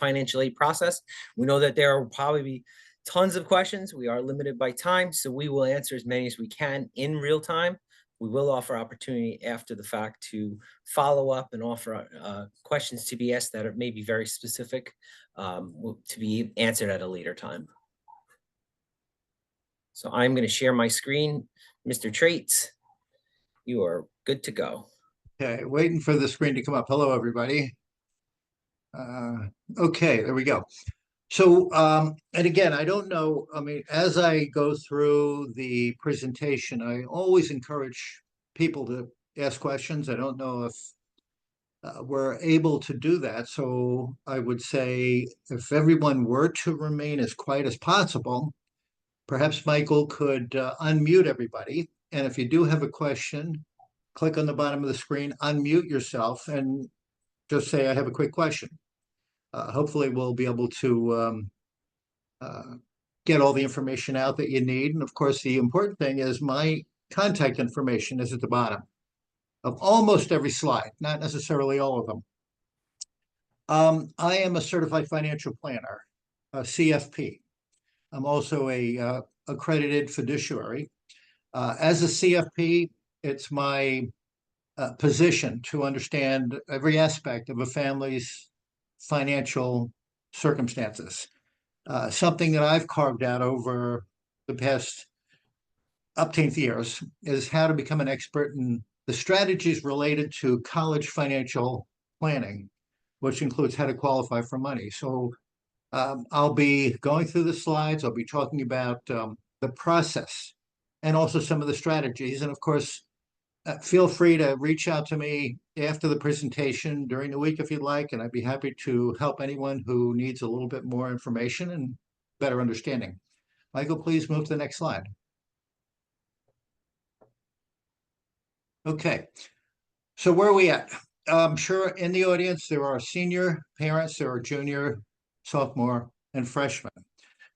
financial aid process. We know that there will probably be tons of questions. We are limited by time, so we will answer as many as we can in real time. We will offer opportunity after the fact to follow up and offer questions to be asked that are maybe very specific to be answered at a later time. So I'm going to share my screen. Mr. Traitz, you are good to go. Okay, waiting for the screen to come up. Hello, everybody. Okay, there we go. So, and again, I don't know, I mean, as I go through the presentation, I always encourage people to ask questions. I don't know if we're able to do that. So I would say if everyone were to remain as quiet as possible, perhaps Michael could unmute everybody. And if you do have a question, click on the bottom of the screen, unmute yourself, and just say, I have a quick question. Hopefully we'll be able to get all the information out that you need. And of course, the important thing is my contact information is at the bottom of almost every slide, not necessarily all of them. I am a certified financial planner, a CFP. I'm also a accredited fiduciary. As a CFP, it's my position to understand every aspect of a family's financial circumstances. Something that I've carved out over the past upteenth years is how to become an expert in the strategies related to college financial planning, which includes how to qualify for money. So I'll be going through the slides. I'll be talking about the process and also some of the strategies. And of course, feel free to reach out to me after the presentation during the week if you'd like, and I'd be happy to help anyone who needs a little bit more information and better understanding. Michael, please move to the next slide. Okay, so where are we at? I'm sure in the audience there are senior parents, there are junior, sophomore, and freshmen.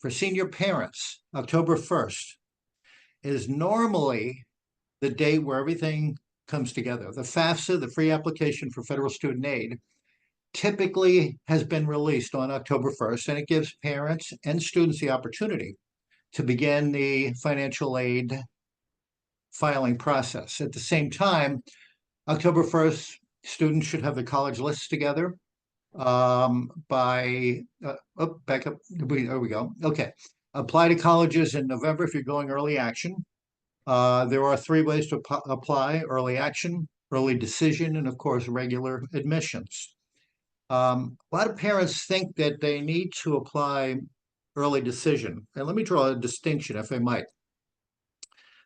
For senior parents, October 1st is normally the date where everything comes together. The FAFSA, the free application for federal student aid, typically has been released on October 1st, and it gives parents and students the opportunity to begin the financial aid filing process. At the same time, October 1st, students should have the college lists together back up, there we go. Okay, apply to colleges in November if you're going early action. There are 3 ways to apply: early action, early decision, and of course, regular admissions. A lot of parents think that they need to apply early decision. And let me draw a distinction, if I might,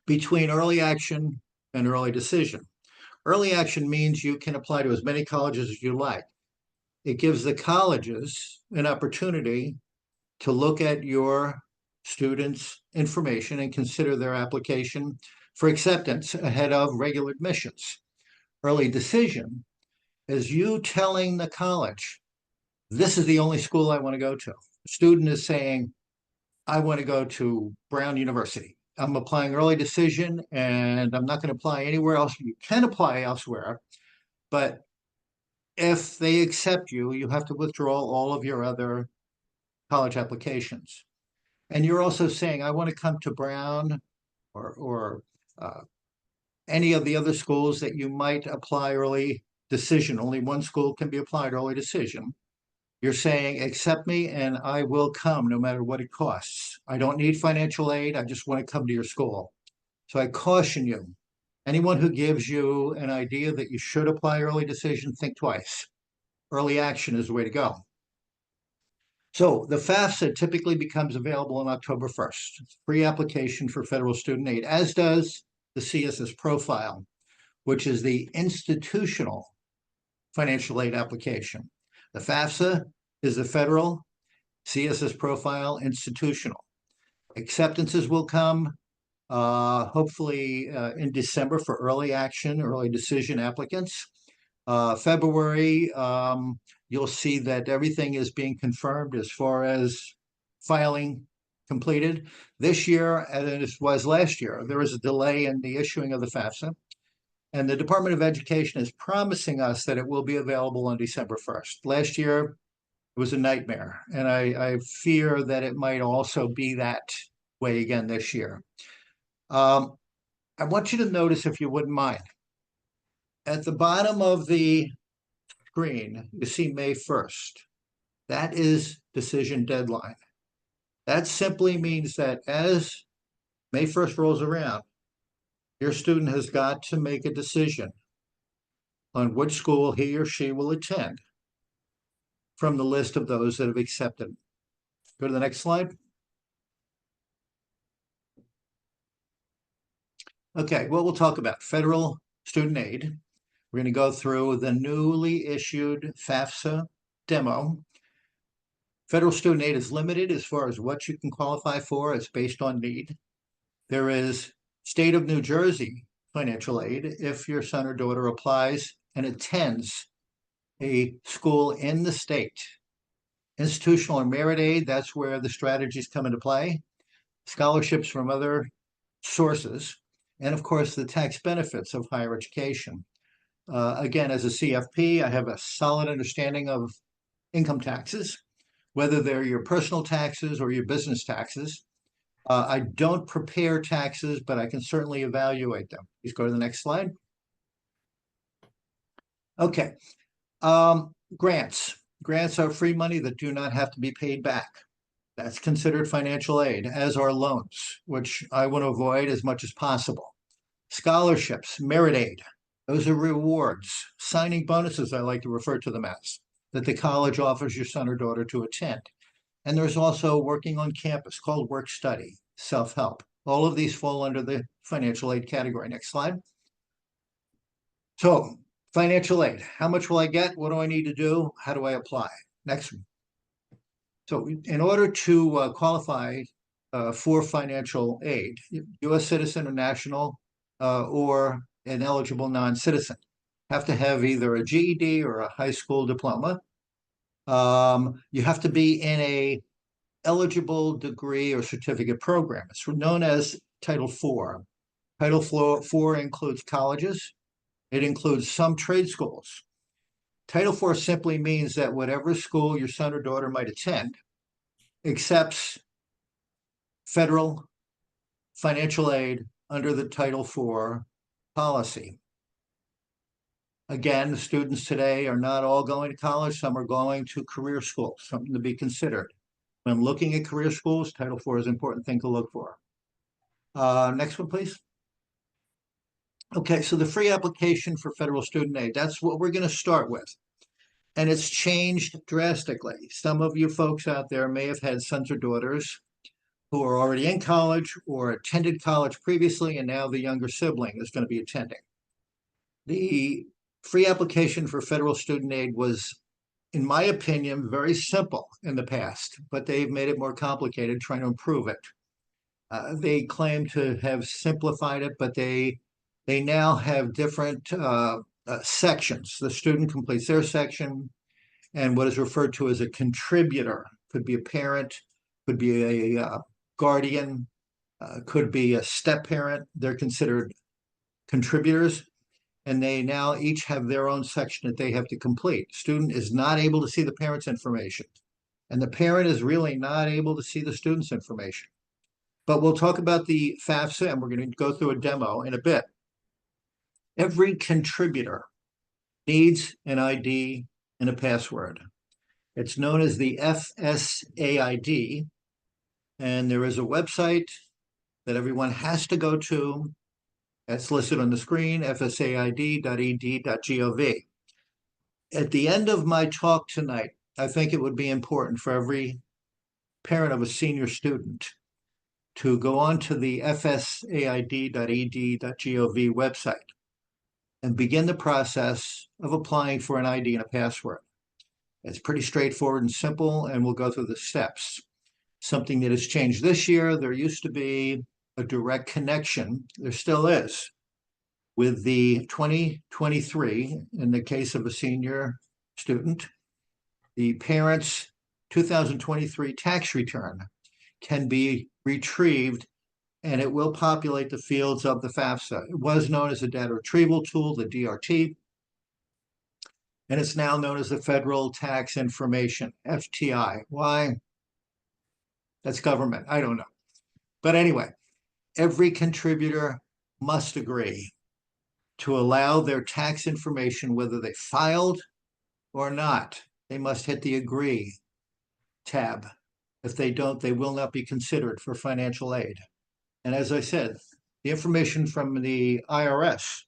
between early action and early decision. Early action means you can apply to as many colleges as you like. It gives the colleges an opportunity to look at your students' information and consider their application for acceptance ahead of regular admissions. Early decision is you telling the college, this is the only school I want to go to. The student is saying, I want to go to Brown University. I'm applying early decision and I'm not going to apply anywhere else. You can apply elsewhere, but if they accept you, you have to withdraw all of your other college applications. And you're also saying, I want to come to Brown or any of the other schools that you might apply early decision. Only one school can be applied early decision. You're saying, accept me and I will come no matter what it costs. I don't need financial aid. I just want to come to your school. So I caution you, anyone who gives you an idea that you should apply early decision, think twice. Early action is the way to go. So the FAFSA typically becomes available on October 1st. It's free application for federal student aid, as does the CSS profile, which is the institutional financial aid application. The FAFSA is the federal, CSS profile institutional. Acceptances will come hopefully in December for early action, early decision applicants. February, you'll see that everything is being confirmed as far as filing completed. This year, as it was last year, there was a delay in the issuing of the FAFSA. And the Department of Education is promising us that it will be available on December 1st. Last year, It was a nightmare. And I fear that it might also be that way again this year. I want you to notice, if you wouldn't mind, at the bottom of the screen, you see May 1st. That is decision deadline. That simply means that as May 1st rolls around, your student has got to make a decision on which school he or she will attend from the list of those that have accepted. Go to the next slide. Okay, well, we'll talk about federal student aid. We're going to go through the newly issued FAFSA demo. Federal student aid is limited as far as what you can qualify for. It's based on need. There is state of New Jersey financial aid if your son or daughter applies and attends a school in the state. Institutional or merit aid, that's where the strategies come into play. Scholarships from other sources, and of course, the tax benefits of higher education. Again, as a CFP, I have a solid understanding of income taxes, whether they're your personal taxes or your business taxes. I don't prepare taxes, but I can certainly evaluate them. Please go to the next slide. Okay. Grants. Grants are free money that do not have to be paid back. That's considered financial aid, as are loans, which I want to avoid as much as possible. Scholarships, merit aid, those are rewards. Signing bonuses, I like to refer to them as, that the college offers your son or daughter to attend. And there's also working on campus called work study, self-help. All of these fall under the financial aid category. Next slide. So financial aid, how much will I get? What do I need to do? How do I apply? Next one. So in order to qualify for financial aid, U.S. citizen or national or an eligible non-citizen have to have either a GED or a high school diploma. You have to be in a eligible degree or certificate program. It's known as Title IV. Title IV includes colleges. It includes some trade schools. Title IV simply means that whatever school your son or daughter might attend accepts federal financial aid under the Title IV policy. Again, the students today are not all going to college. Some are going to career schools, something to be considered. When looking at career schools, Title IV is an important thing to look for. Next one, please. Okay, so the free application for federal student aid, that's what we're going to start with. And it's changed drastically. Some of you folks out there may have had sons or daughters who are already in college or attended college previously, and now the younger sibling is going to be attending. The free application for federal student aid was, in my opinion, very simple in the past, but they've made it more complicated trying to improve it. They claim to have simplified it, but they now have different sections. The student completes their section, and what is referred to as a contributor could be a parent, could be a guardian, could be a step parent. They're considered contributors, and they now each have their own section that they have to complete. Student is not able to see the parent's information, and the parent is really not able to see the student's information. But we'll talk about the FAFSA, and we're going to go through a demo in a bit. Every contributor needs an ID and a password. It's known as the FSAID, and there is a website that everyone has to go to. That's listed on the screen, fsaid.ed.gov. At the end of my talk tonight, I think it would be important for every parent of a senior student to go on to the fsaid.ed.gov website and begin the process of applying for an ID and a password. It's pretty straightforward and simple, and we'll go through the steps. Something that has changed this year, there used to be a direct connection, there still is, with the 2023, in the case of a senior student, the parent's 2023 tax return can be retrieved, and it will populate the fields of the FAFSA. It was known as a data retrieval tool, the DRT. and it's now known as the Federal Tax Information, FTI. Why? That's government. I don't know. But anyway, every contributor must agree to allow their tax information, whether they filed or not. They must hit the agree tab. If they don't, they will not be considered for financial aid. And as I said, the information from the IRS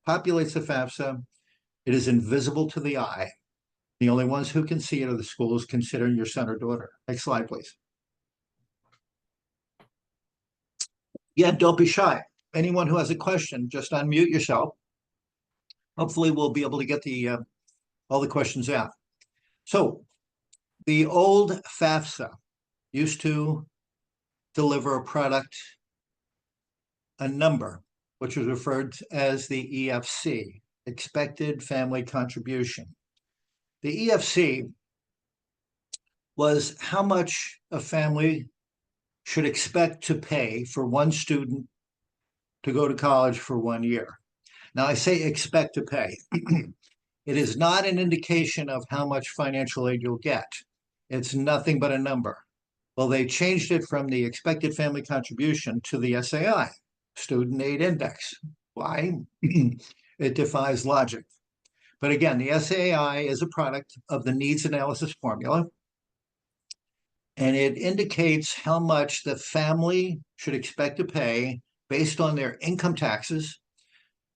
populates the FAFSA. It is invisible to the eye. The only ones who can see it are the schools considering your son or daughter. Next slide, please. Yeah, don't be shy. Anyone who has a question, just unmute yourself. Hopefully we'll be able to get all the questions out. So the old FAFSA used to deliver a product, a number, which was referred to as the EFC, expected family contribution. The EFC was how much a family should expect to pay for one student to go to college for 1 year. Now, I say expect to pay. It is not an indication of how much financial aid you'll get. It's nothing but a number. Well, they changed it from the expected family contribution to the SAI, Student Aid Index. Why? It defies logic. But again, the SAI is a product of the needs analysis formula, and it indicates how much the family should expect to pay based on their income taxes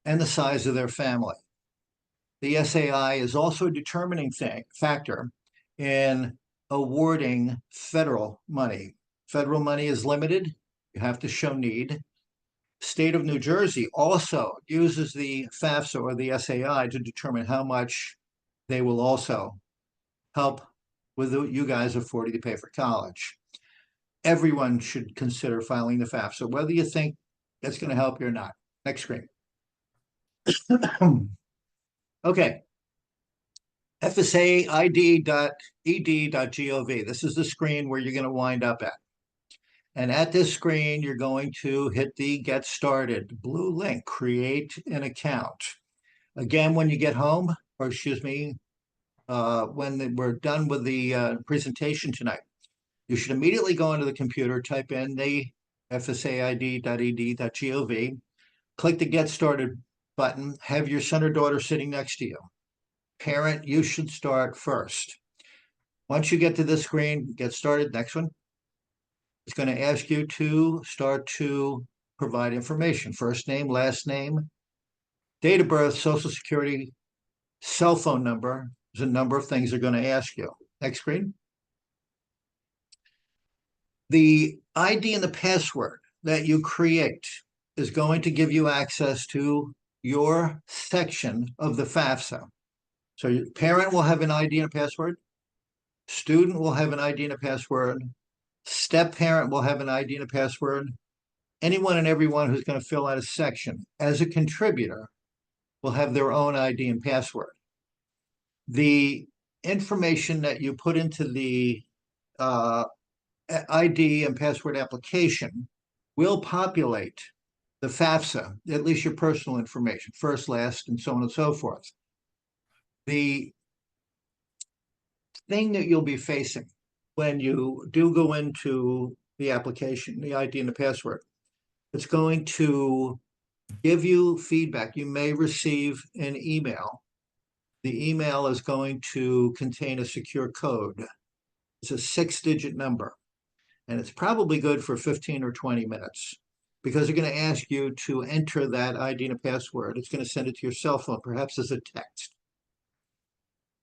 and the size of their family. The SAI is also a determining factor in awarding federal money. Federal money is limited. You have to show need. State of New Jersey also uses the FAFSA or the SAI to determine how much they will also help with you guys affording to pay for college. Everyone should consider filing the FAFSA, whether you think that's going to help you or not. Next screen. Okay. FSAID.ed.gov. This is the screen where you're going to wind up at. And at this screen, you're going to hit the Get Started blue link, create an account. Again, when you get home, or excuse me, when we're done with the presentation tonight, you should immediately go into the computer, type in the FSAID.ed.gov, click the Get Started button, have your son or daughter sitting next to you. Parent, you should start first. Once you get to this screen, get started, next one. It's going to ask you to start to provide information, first name, last name, date of birth, social security, cell phone number. There's a number of things they're going to ask you. Next screen. The ID and the password that you create is going to give you access to your section of the FAFSA. So your parent will have an ID and a password. Student will have an ID and a password. Step parent will have an ID and a password. Anyone and everyone who's going to fill out a section as a contributor will have their own ID and password. The information that you put into the ID and password application will populate the FAFSA, at least your personal information, first, last, and so on and so forth. The thing that you'll be facing when you do go into the application, the ID and the password, it's going to give you feedback. You may receive an email. The email is going to contain a secure code. It's a 6-digit number, and it's probably good for 15 or 20 minutes because they're going to ask you to enter that ID and a password. It's going to send it to your cell phone, perhaps as a text.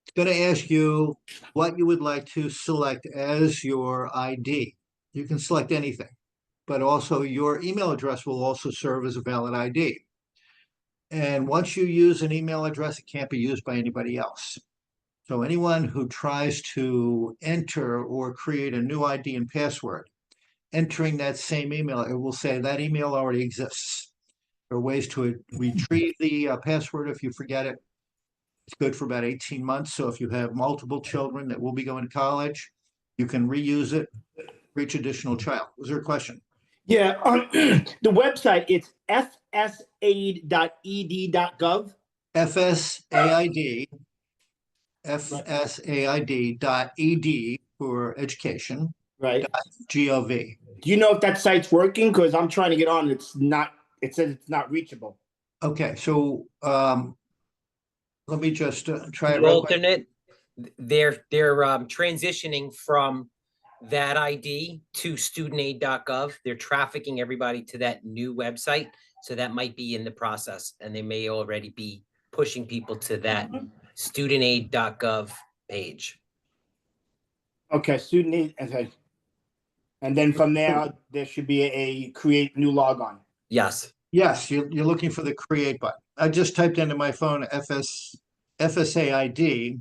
It's going to ask you what you would like to select as your ID. You can select anything, but also your email address will also serve as a valid ID. And once you use an email address, it can't be used by anybody else. So anyone who tries to enter or create a new ID and password, entering that same email, it will say that email already exists. There are ways to retrieve the password if you forget it. It's good for about 18 months. So if you have multiple children that will be going to college, you can reuse it for each additional child. Was there a question? Yeah, the website, it's fsaid.ed.gov. FSAID fsaid.ed for education, Right. .gov. Do you know if that site's working? Because I'm trying to get on. It's not. It says it's not reachable. Okay, so let me just try it The real quick. alternate, they're transitioning from that ID to studentaid.gov. They're trafficking everybody to that new website. So that might be in the process, and they may already be pushing people to that studentaid.gov page. Okay, student need. Okay. And then from there should be a create new logon. Yes. Yes, you're looking for the create button. I just typed into my phone FSAID,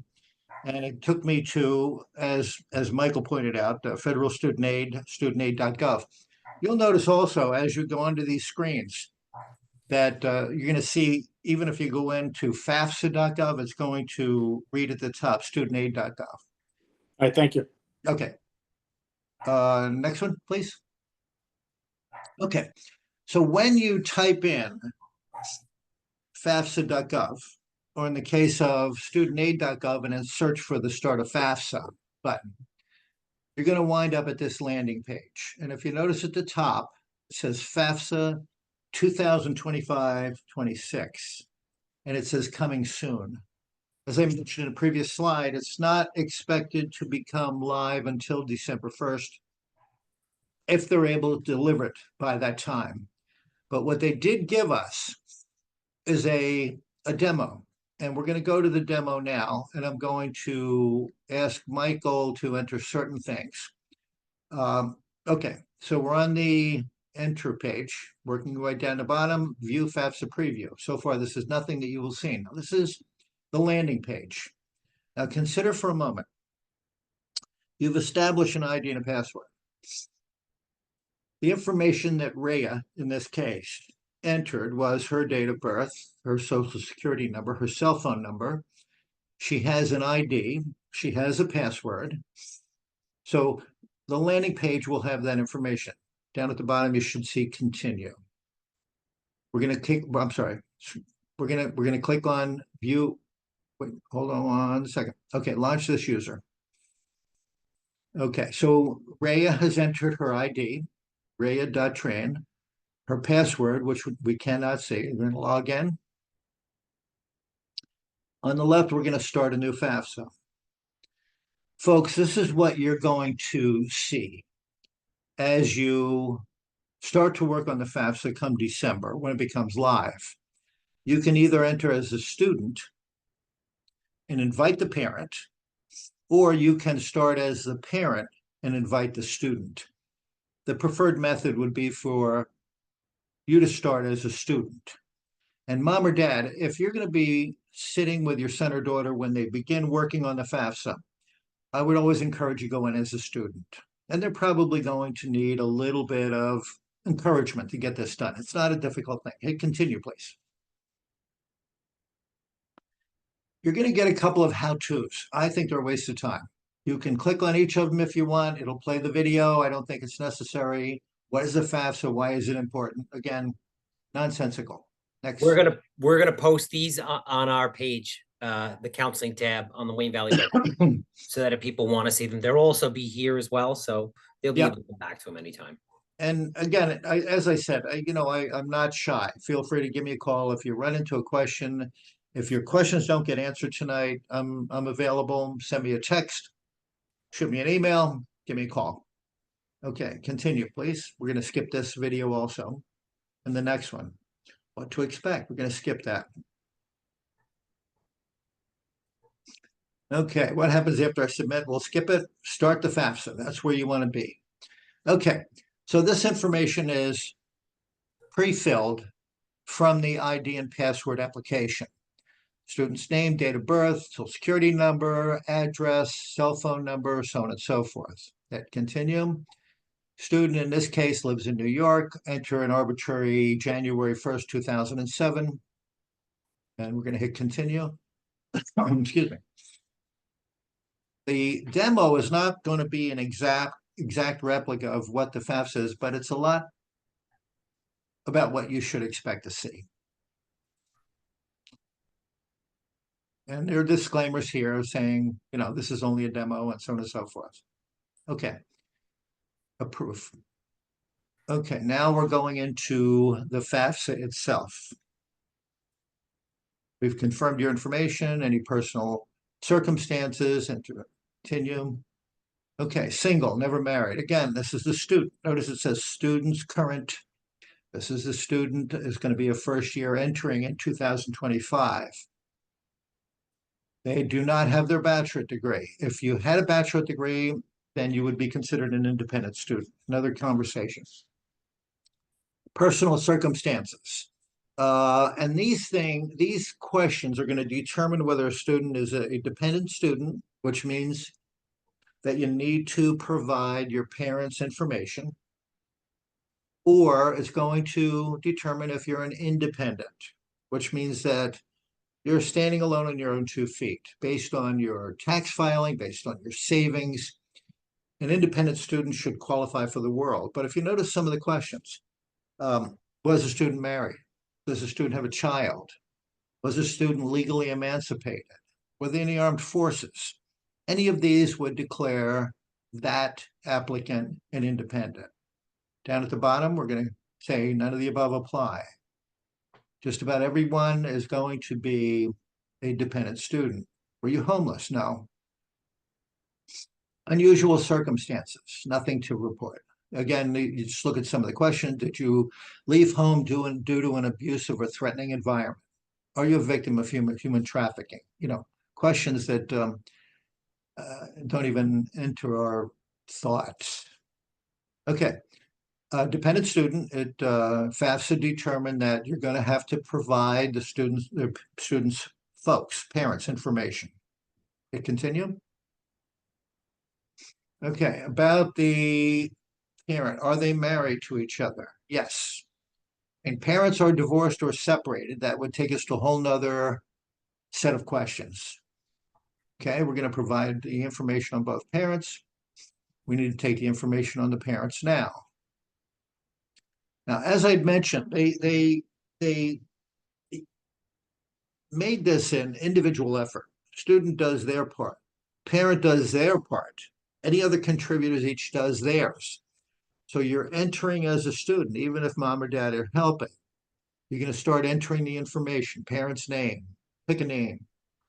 and it took me to, as Michael pointed out, federal student aid, studentaid.gov. You'll notice also as you go onto these screens that you're going to see, even if you go into FAFSA.gov, it's going to read at the top, studentaid.gov. All right, thank you. Okay. Next one, please. Okay. So when you type in FAFSA.gov, or in the case of studentaid.gov, and then search for the Start a FAFSA button, you're going to wind up at this landing page. And if you notice at the top, it says FAFSA 2025-26, and it says coming soon. As I mentioned in a previous slide, it's not expected to become live until December 1st, if they're able to deliver it by that time. But what they did give us is a demo. And we're going to go to the demo now, and I'm going to ask Michael to enter certain things. Okay, so we're on the enter page, working right down the bottom, view FAFSA preview. So far, this is nothing that you will see. Now, this is the landing page. Now, consider for a moment. You've established an ID and a password. The information that Rhea, in this case, entered was her date of birth, her social security number, her cell phone number. She has an ID. She has a password. So the landing page will have that information. Down at the bottom, you should see continue. We're going to click, I'm sorry. We're going to click on view. Wait, hold on 1 second. Okay, launch this user. Okay, so Rhea has entered her ID, Rhea.train. Her password, which we cannot see. We're going to log in. On the left, we're going to start a new FAFSA. Folks, this is what you're going to see as you start to work on the FAFSA come December, when it becomes live. You can either enter as a student and invite the parent, or you can start as the parent and invite the student. The preferred method would be for you to start as a student. And mom or dad, if you're going to be sitting with your son or daughter when they begin working on the FAFSA, I would always encourage you to go in as a student. And they're probably going to need a little bit of encouragement to get this done. It's not a difficult thing. Hit continue, please. You're going to get a couple of how-tos. I think they're a waste of time. You can click on each of them if you want. It'll play the video. I don't think it's necessary. What is the FAFSA? Why is it important? Again, nonsensical. Next. We're gonna post these on our page, the counseling tab on the Wayne Valley website, so that if people want to see them, they'll also be here as well. So they'll be able to go back to them anytime. And again, as I said, I'm not shy. Feel free to give me a call if you run into a question. If your questions don't get answered tonight, I'm available. Send me a text, shoot me an email, give me a call. Okay, continue, please. We're going to skip this video also. And the next one, what to expect. We're going to skip that. Okay, what happens after I submit? We'll skip it. Start the FAFSA. That's where you want to be. Okay, so this information is pre-filled from the ID and password application. Student's name, date of birth, social security number, address, cell phone number, so on and so forth. Hit continue. Student in this case lives in New York. Enter an arbitrary January 1st, 2007. And we're going to hit continue. Excuse me. The demo is not going to be an exact replica of what the FAFSA is, but it's a lot about what you should expect to see. And there are disclaimers here saying, this is only a demo and so on and so forth. Okay. Approve. Okay, now we're going into the FAFSA itself. We've confirmed your information, any personal circumstances, and to continue. Okay, single, never married. Again, this is the student. Notice it says students current. This is the student is going to be a first year entering in 2025. They do not have their bachelorate degree. If you had a bachelorate degree, then you would be considered an independent student. Another conversation. Personal circumstances. And these questions are going to determine whether a student is a dependent student, which means that you need to provide your parents' information, or it's going to determine if you're an independent, which means that you're standing alone on your own 2 feet, based on your tax filing, based on your savings. An independent student should qualify for the world. But if you notice some of the questions, was a student married? Does a student have a child? Was a student legally emancipated? Were they in the armed forces? Any of these would declare that applicant an independent. Down at the bottom, we're going to say none of the above apply. Just about everyone is going to be a dependent student. Were you homeless? No. Unusual circumstances, nothing to report. Again, you just look at some of the questions. Did you leave home due to an abusive or threatening environment? Are you a victim of human trafficking? Questions that don't even enter our thoughts. Okay. Dependent student, FAFSA determined that you're going to have to provide the students' folks, parents, information. Okay, continue. Okay, about the parent, are they married to each other? Yes. And parents are divorced or separated, that would take us to a whole nother set of questions. Okay, we're going to provide the information on both parents. We need to take the information on the parents now. Now, as I mentioned, they made this an individual effort. Student does their part. Parent does their part. Any other contributors each does theirs. So you're entering as a student, even if mom or dad are helping. You're going to start entering the information, parent's name, pick a name,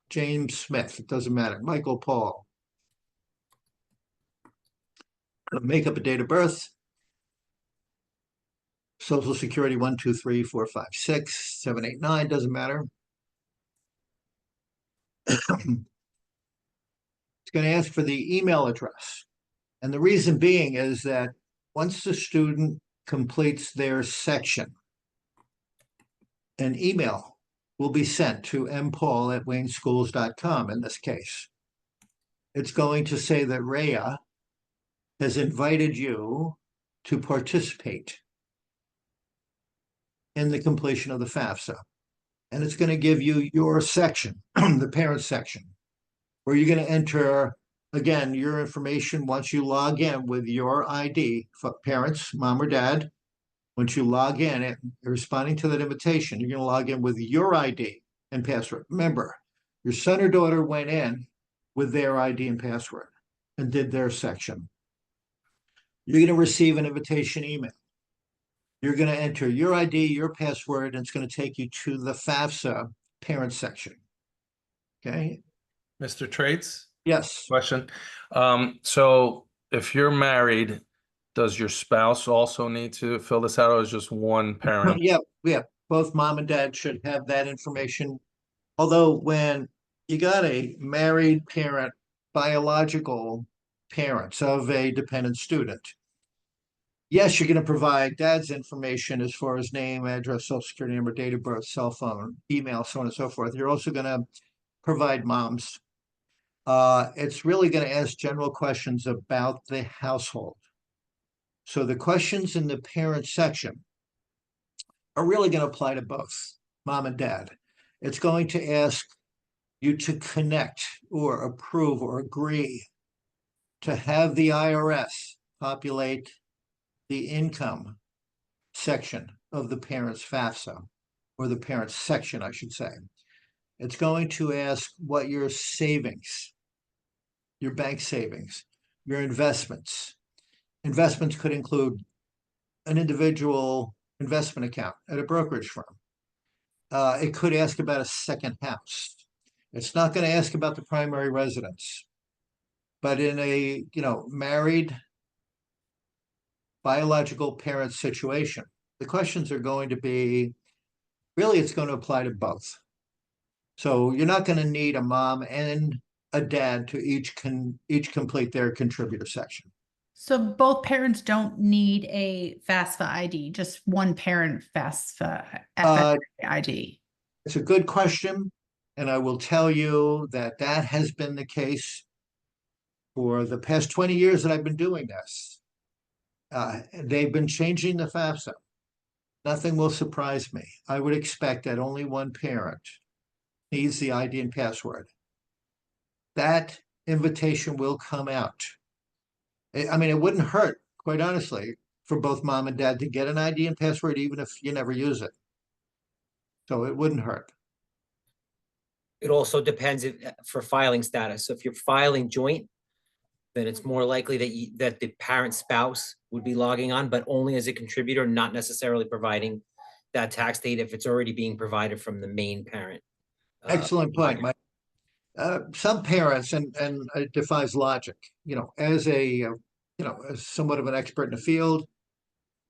James Smith, it doesn't matter, Michael Paul. Make up a date of birth, Social Security 1, 2, 3, 4, 5, 6, 7, 8, 9, doesn't matter. It's going to ask for the email address. And the reason being is that once the student completes their section, an email will be sent to mpaul@wayneschools.com in this case. It's going to say that Rhea has invited you to participate in the completion of the FAFSA. And it's going to give you your section, the parent section, where you're going to enter, again, your information once you log in with your ID for parents, mom or dad. Once you log in and responding to that invitation, you're going to log in with your ID and password. Remember, your son or daughter went in with their ID and password and did their section. You're going to receive an invitation email. You're going to enter your ID, your password, and it's going to take you to the FAFSA parent section. Okay. Mr. Traitz? Yes. Question. So if you're married, does your spouse also need to fill this out, or is just one parent? Yeah. Both mom and dad should have that information. Although when you got a married parent, biological parents of a dependent student, yes, you're going to provide dad's information as far as name, address, social security number, date of birth, cell phone, email, so on and so forth. You're also going to provide mom's. It's really going to ask general questions about the household. So the questions in the parent section are really going to apply to both mom and dad. It's going to ask you to connect or approve or agree to have the IRS populate the income section of the parent's FAFSA, or the parent's section, I should say. It's going to ask what your savings, your bank savings, your investments. Investments could include an individual investment account at a brokerage firm. It could ask about a second house. It's not going to ask about the primary residence. But in a, married biological parent situation, the questions are going to be, really, it's going to apply to both. So you're not going to need a mom and a dad to each complete their contributor section. So both parents don't need a FAFSA ID, just one parent FAFSA ID. It's a good question, and I will tell you that has been the case for the past 20 years that I've been doing this. They've been changing the FAFSA. Nothing will surprise me. I would expect that only one parent needs the ID and password. That invitation will come out. I mean, it wouldn't hurt, quite honestly, for both mom and dad to get an ID and password, even if you never use it. So it wouldn't hurt. It also depends for filing status. So if you're filing joint, then it's more likely that the parent spouse would be logging on, but only as a contributor, not necessarily providing that tax data if it's already being provided from the main parent. Excellent point, Mike. Some parents, and it defies logic, as as somewhat of an expert in the field,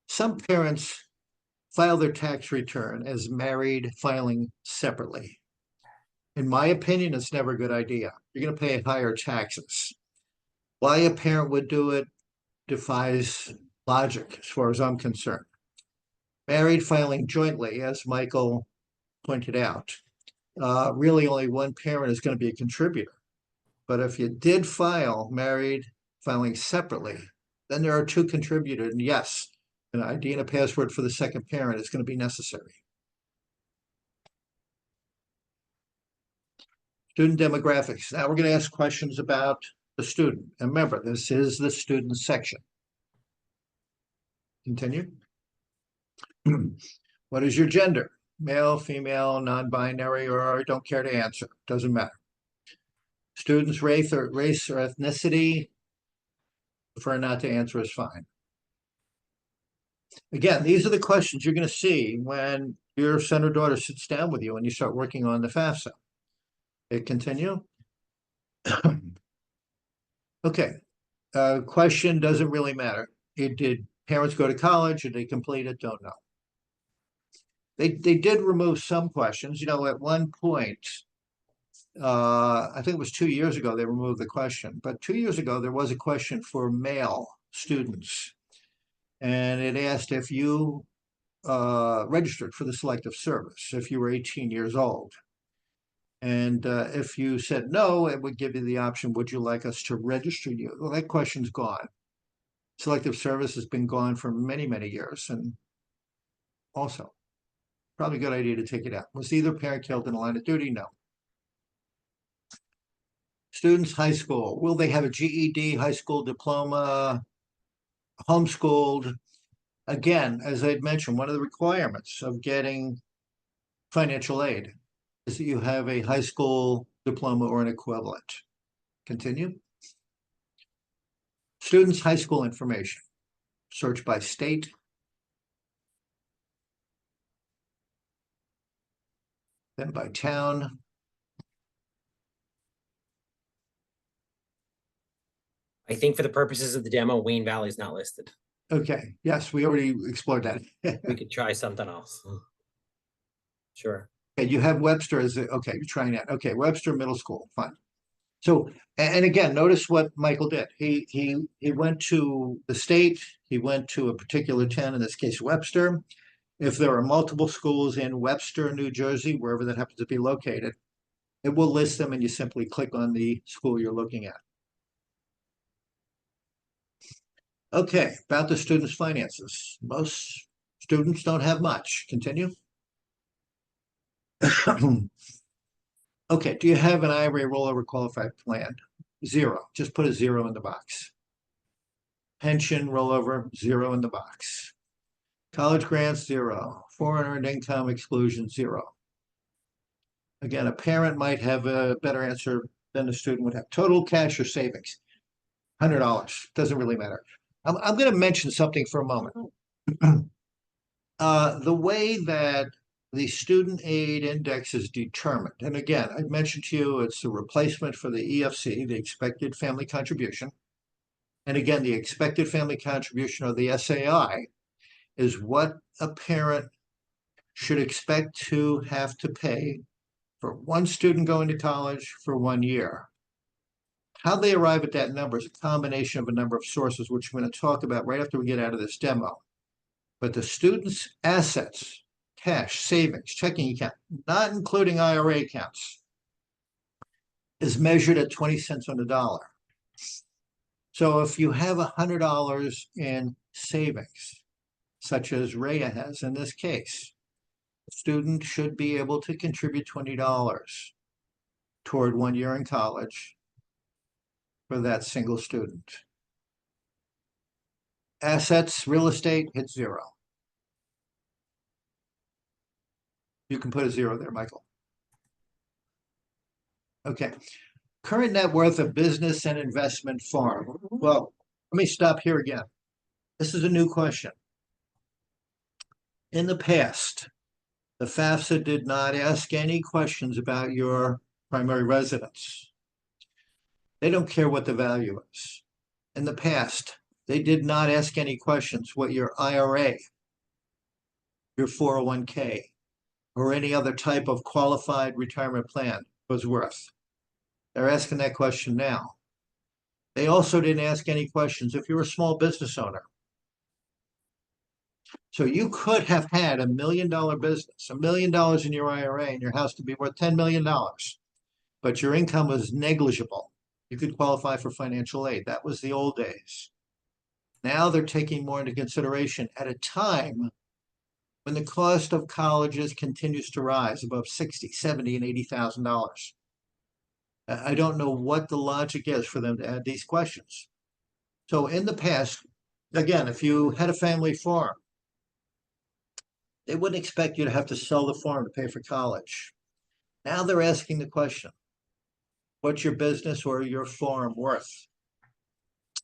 some parents file their tax return as married, filing separately. In my opinion, it's never a good idea. You're going to pay higher taxes. Why a parent would do it defies logic, as far as I'm concerned. Married filing jointly, as Michael pointed out, really only one parent is going to be a contributor. But if you did file married filing separately, then there are two contributors, and yes, an ID and a password for the second parent is going to be necessary. Student demographics. Now we're going to ask questions about the student. And remember, this is the student section. Continue. What is your gender? Male, female, non-binary, or don't care to answer. Doesn't matter. Students' race or ethnicity. Prefer not to answer is fine. Again, these are the questions you're going to see when your son or daughter sits down with you and you start working on the FAFSA. Continue. Okay. Question doesn't really matter. Did parents go to college? Did they complete it? Don't know. They did remove some questions. At one point, I think it was 2 years ago, they removed the question. But 2 years ago, there was a question for male students. And it asked if you registered for the Selective Service, if you were 18 years old. And if you said no, it would give you the option, would you like us to register you? Well, that question's gone. Selective Service has been gone for many, many years. And also, probably a good idea to take it out. Was either parent killed in the line of duty? No. Students, high school. Will they have a GED, high school diploma, homeschooled? Again, as I'd mentioned, one of the requirements of getting financial aid is that you have a high school diploma or an equivalent. Continue. Students' high school information. Search by state. Then by town. I think for the purposes of the demo, Wayne Valley is not listed. Okay, yes, we already explored that. We could try something else. Sure. Okay, you have Webster as okay, you're trying that. Okay, Webster Middle School, fine. So, and again, notice what Michael did. He went to the state, he went to a particular town, in this case, Webster. If there are multiple schools in Webster, New Jersey, wherever that happens to be located, it will list them and you simply click on the school you're looking at. Okay, about the students' finances. Most students don't have much. Continue. Okay, do you have an IRA rollover qualified plan? 0. Just put a 0 in the box. Pension rollover, 0 in the box. College grants, 0. Foreign earned income exclusion, 0. Again, a parent might have a better answer than the student would have. Total cash or savings, $100, doesn't really matter. I'm going to mention something for a moment. The way that the student aid index is determined, and again, I mentioned to you, it's a replacement for the EFC, the expected family contribution. And again, the expected family contribution, or the SAI, is what a parent should expect to have to pay for one student going to college for 1 year. How they arrive at that number is a combination of a number of sources, which we're going to talk about right after we get out of this demo. But the student's assets, cash, savings, checking account, not including IRA accounts, is measured at 20 cents on the dollar. So if you have $100 in savings, such as Rhea has in this case, the student should be able to contribute $20 toward 1 year in college for that single student. Assets, real estate, hit 0. You can put a 0 there, Michael. Okay. Current net worth of business and investment farm. Well, let me stop here again. This is a new question. In the past, the FAFSA did not ask any questions about your primary residence. They don't care what the value is. In the past, they did not ask any questions what your IRA, your 401k, or any other type of qualified retirement plan was worth. They're asking that question now. They also didn't ask any questions if you're a small business owner. So you could have had $1 million business, $1 million in your IRA, and your house to be worth $10 million, but your income was negligible. You could qualify for financial aid. That was the old days. Now they're taking more into consideration at a time when the cost of colleges continues to rise above $60,000, $70,000, and $80,000. I don't know what the logic is for them to add these questions. So in the past, again, if you had a family farm, they wouldn't expect you to have to sell the farm to pay for college. Now they're asking the question, what's your business or your farm worth?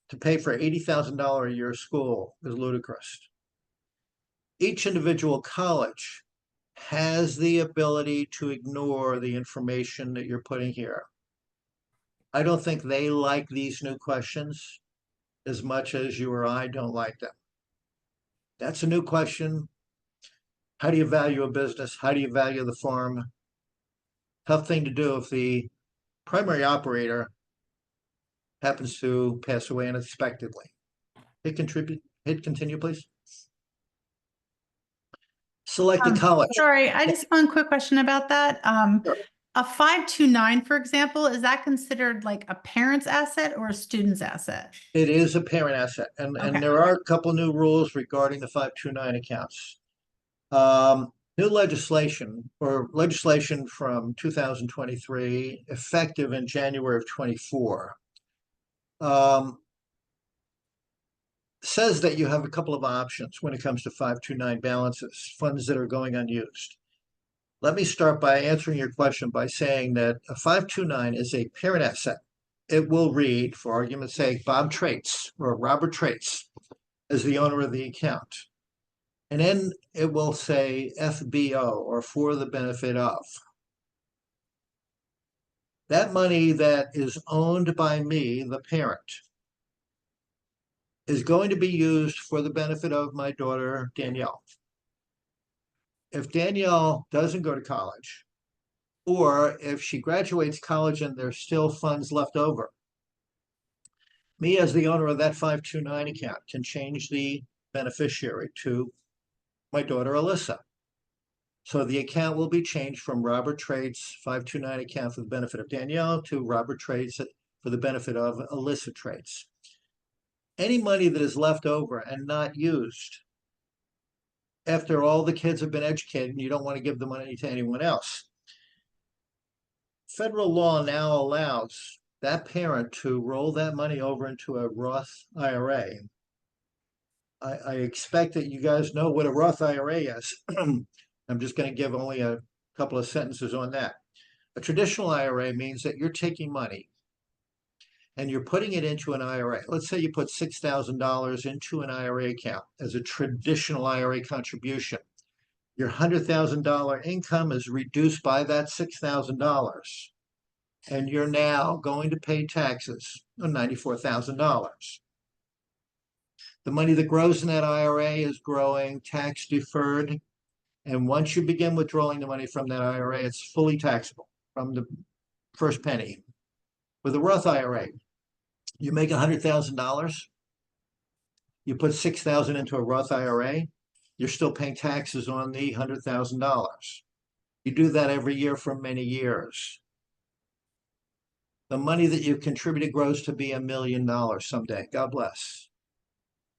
To pay for $80,000 a year school is ludicrous. Each individual college has the ability to ignore the information that you're putting here. I don't think they like these new questions as much as you or I don't like them. That's a new question. How do you value a business? How do you value the farm? Tough thing to do if the primary operator happens to pass away unexpectedly. Hit continue, please. Select a college. Sorry, I just one quick question about that. Sure. A 529, for example, is that considered like a parent's asset or a student's asset? It is a parent asset, and Okay. there are a couple new rules regarding the 529 accounts. New legislation from 2023, effective in January of 24, says that you have a couple of options when it comes to 529 balances, funds that are going unused. Let me start by answering your question by saying that a 529 is a parent asset. It will read, for argument's sake, Bob Traitz or Robert Traitz as the owner of the account. And then it will say FBO, or for the benefit of. That money that is owned by me, the parent, is going to be used for the benefit of my daughter, Danielle. If Danielle doesn't go to college, or if she graduates college and there's still funds left over, me as the owner of that 529 account can change the beneficiary to my daughter, Alyssa. So the account will be changed from Robert Traitz 529 account for the benefit of Danielle to Robert Traitz for the benefit of Alyssa Traitz. Any money that is left over and not used after all the kids have been educated and you don't want to give the money to anyone else, federal law now allows that parent to roll that money over into a Roth IRA. I expect that you guys know what a Roth IRA is. I'm just going to give only a couple of sentences on that. A traditional IRA means that you're taking money and you're putting it into an IRA. Let's say you put $6,000 into an IRA account as a traditional IRA contribution. Your $100,000 income is reduced by that $6,000, and you're now going to pay taxes on $94,000. The money that grows in that IRA is growing tax deferred, and once you begin withdrawing the money from that IRA, it's fully taxable from the first penny. With a Roth IRA, you make $100,000, you put $6,000 into a Roth IRA, you're still paying taxes on the $100,000. You do that every year for many years. The money that you contributed grows to be $1 million someday. God bless.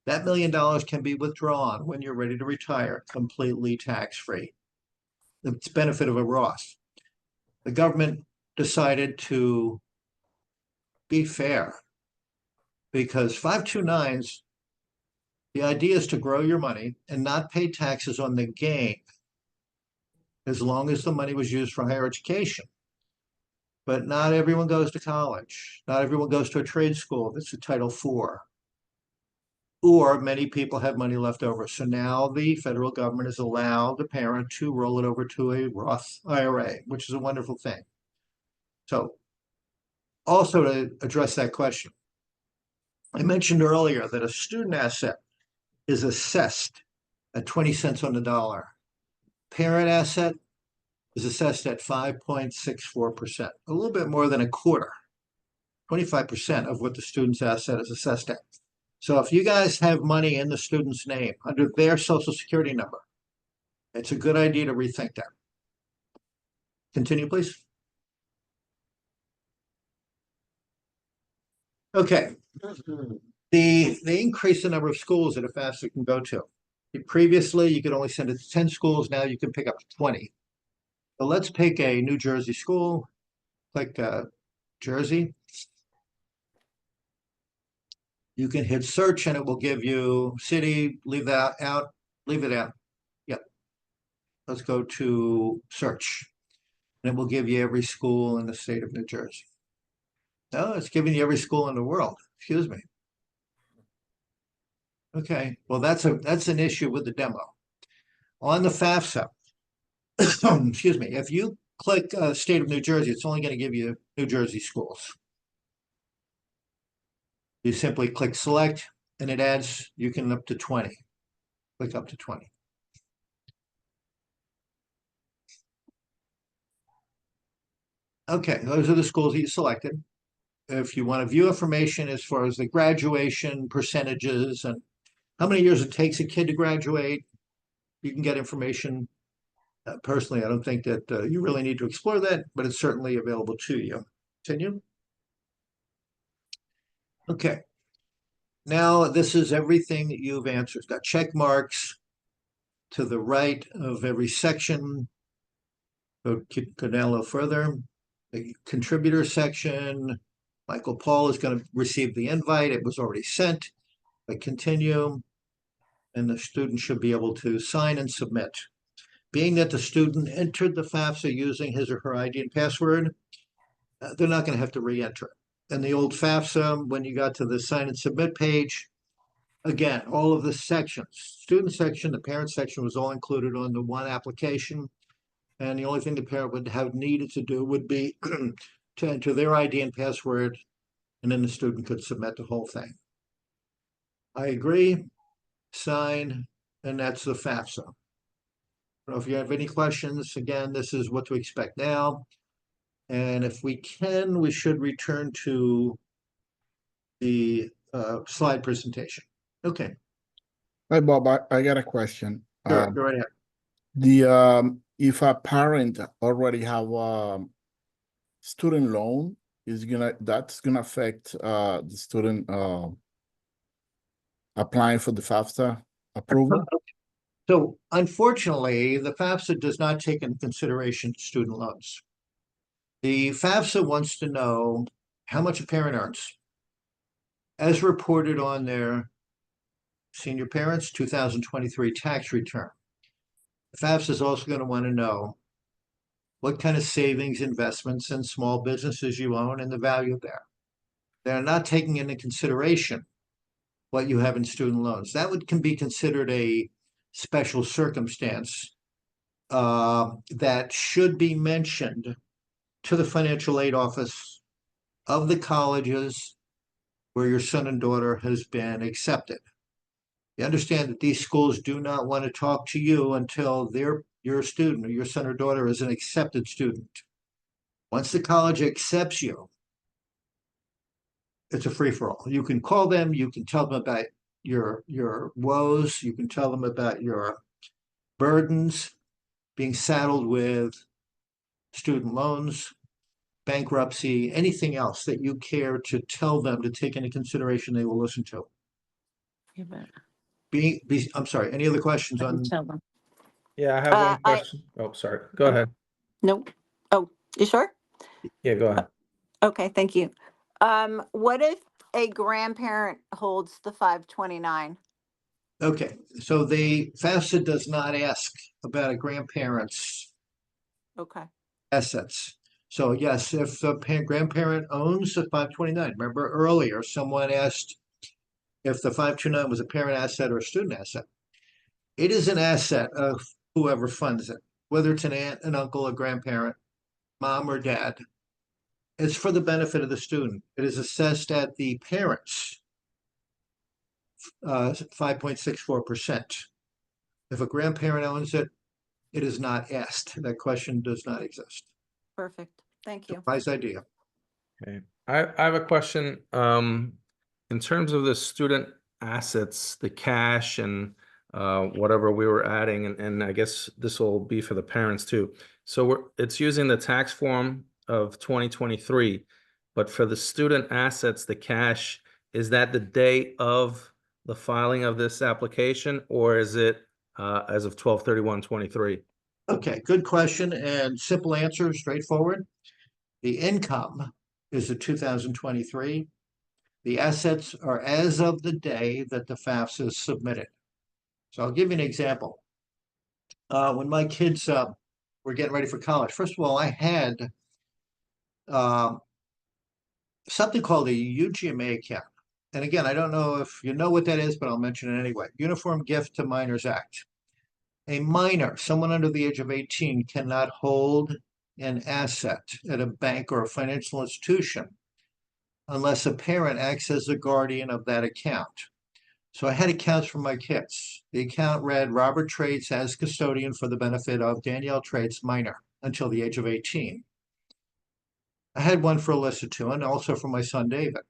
That $1 million can be withdrawn when you're ready to retire, completely tax-free. The benefit of a Roth. The government decided to be fair because 529s, the idea is to grow your money and not pay taxes on the gain as long as the money was used for higher education. But not everyone goes to college. Not everyone goes to a trade school that's a Title IV. Or many people have money left over. So now the federal government has allowed the parent to roll it over to a Roth IRA, which is a wonderful thing. So also to address that question, I mentioned earlier that a student asset is assessed at 20 cents on the dollar. Parent asset is assessed at 5.64%, a little bit more than a quarter, 25% of what the student's asset is assessed at. So if you guys have money in the student's name under their social security number, it's a good idea to rethink that. Continue, please. Okay. The increase the number of schools that a FAFSA can go to. Previously, you could only send it to 10 schools. Now you can pick up to 20. So let's pick a New Jersey school, click Jersey. You can hit search and it will give you city, leave that out, leave it out. Yep. Let's go to search. And it will give you every school in the state of New Jersey. No, it's giving you every school in the world. Excuse me. Okay, well, that's an issue with the demo. On the FAFSA, excuse me, if you click state of New Jersey, it's only going to give you New Jersey schools. You simply click select and it adds, you can up to 20. Click up to 20. Okay, those are the schools that you selected. If you want to view information as far as the graduation percentages and how many years it takes a kid to graduate, you can get information. Personally, I don't think that you really need to explore that, but it's certainly available to you. Continue. Okay. Now, this is everything that you've answered. Got check marks to the right of every section. Go down a little further. The contributor section. Michael Paul is going to receive the invite. It was already sent. I continue. And the student should be able to sign and submit. Being that the student entered the FAFSA using his or her ID and password, they're not going to have to re-enter it. And the old FAFSA, when you got to the sign and submit page, again, all of the sections, student section, the parent section was all included on the one application. And the only thing the parent would have needed to do would be to enter their ID and password, and then the student could submit the whole thing. I agree. Sign, and that's the FAFSA. So if you have any questions, again, this is what to expect now. And if we can, we should return to the slide presentation. Okay. Hi, Bob, I got a question. Sure, go right ahead. If a parent already have a student loan, that's gonna affect the student applying for the FAFSA approval? So unfortunately, the FAFSA does not take into consideration student loans. The FAFSA wants to know how much a parent earns, as reported on their senior parents 2023 tax return. The FAFSA is also going to want to know what kind of savings, investments, and small businesses you own and the value there. They're not taking into consideration what you have in student loans. That can be considered a special circumstance that should be mentioned to the financial aid office of the colleges where your son and daughter has been accepted. You understand that these schools do not want to talk to you until your student or your son or daughter is an accepted student. Once the college accepts you, it's a free-for-all. You can call them, you can tell them about your woes, you can tell them about your burdens, being saddled with student loans, bankruptcy, anything else that you care to tell them to take into consideration, they will listen to. I'm sorry, any other questions on? Yeah, I have one question. Oh, sorry. Go ahead. Nope. Oh, you sure? Yeah, go ahead. Okay, thank you. What if a grandparent holds the 529? Okay, so the FAFSA does not ask about a grandparent's Okay, assets. So yes, if the grandparent owns the 529, remember earlier, someone asked if the 529 was a parent asset or a student asset. It is an asset of whoever funds it, whether it's an aunt, an uncle, a grandparent, mom or dad. It's for the benefit of the student. It is assessed at the parents' 5.64%. If a grandparent owns it, it is not asked. That question does not exist. perfect. Thank you. Wise idea. Okay. I have a question. In terms of the student assets, the cash and whatever we were adding, and I guess this will be for the parents too. So it's using the tax form of 2023, but for the student assets, the cash, is that the day of the filing of this application, or is it as of 12/31/23? Okay, good question and simple answer, straightforward. The income is the 2023. The assets are as of the day that the FAFSA is submitted. So I'll give you an example. When my kids were getting ready for college, first of all, I had something called a UGMA account. And again, I don't know if you know what that is, but I'll mention it anyway. Uniform Gift to Minors Act. A minor, someone under the age of 18, cannot hold an asset at a bank or a financial institution unless a parent acts as the guardian of that account. So I had accounts for my kids. The account read Robert Traitz as custodian for the benefit of Danielle Traitz, minor, until the age of 18. I had one for Alyssa too, and also for my son David.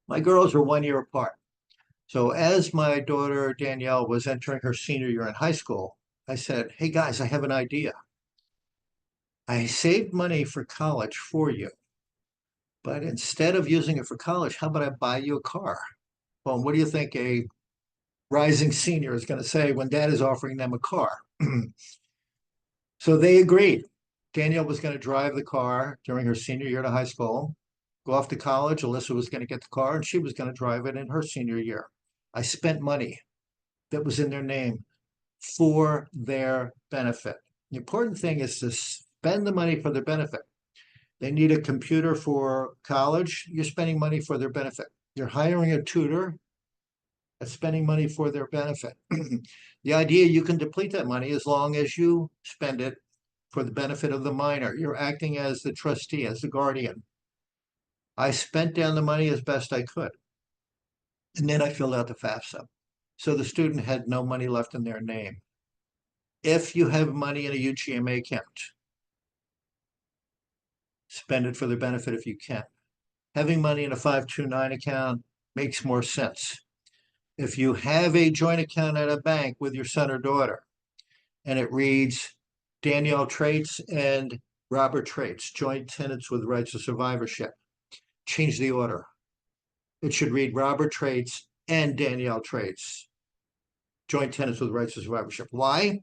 My girls were 1 year apart. So as my daughter Danielle was entering her senior year in high school, I said, hey guys, I have an idea. I saved money for college for you, but instead of using it for college, how about I buy you a car? Well, what do you think a rising senior is going to say when dad is offering them a car? So they agreed. Danielle was going to drive the car during her senior year to high school, go off to college. Alyssa was going to get the car and she was going to drive it in her senior year. I spent money that was in their name for their benefit. The important thing is to spend the money for their benefit. They need a computer for college. You're spending money for their benefit. You're hiring a tutor. That's spending money for their benefit. The idea, you can deplete that money as long as you spend it for the benefit of the minor. You're acting as the trustee, as the guardian. I spent down the money as best I could. And then I filled out the FAFSA. So the student had no money left in their name. If you have money in a UGMA account, spend it for their benefit if you can. Having money in a 529 account makes more sense. If you have a joint account at a bank with your son or daughter, and it reads Danielle Traitz and Robert Traitz, joint tenants with rights of survivorship, change the order. It should read Robert Traitz and Danielle Traitz, joint tenants with rights of survivorship. Why?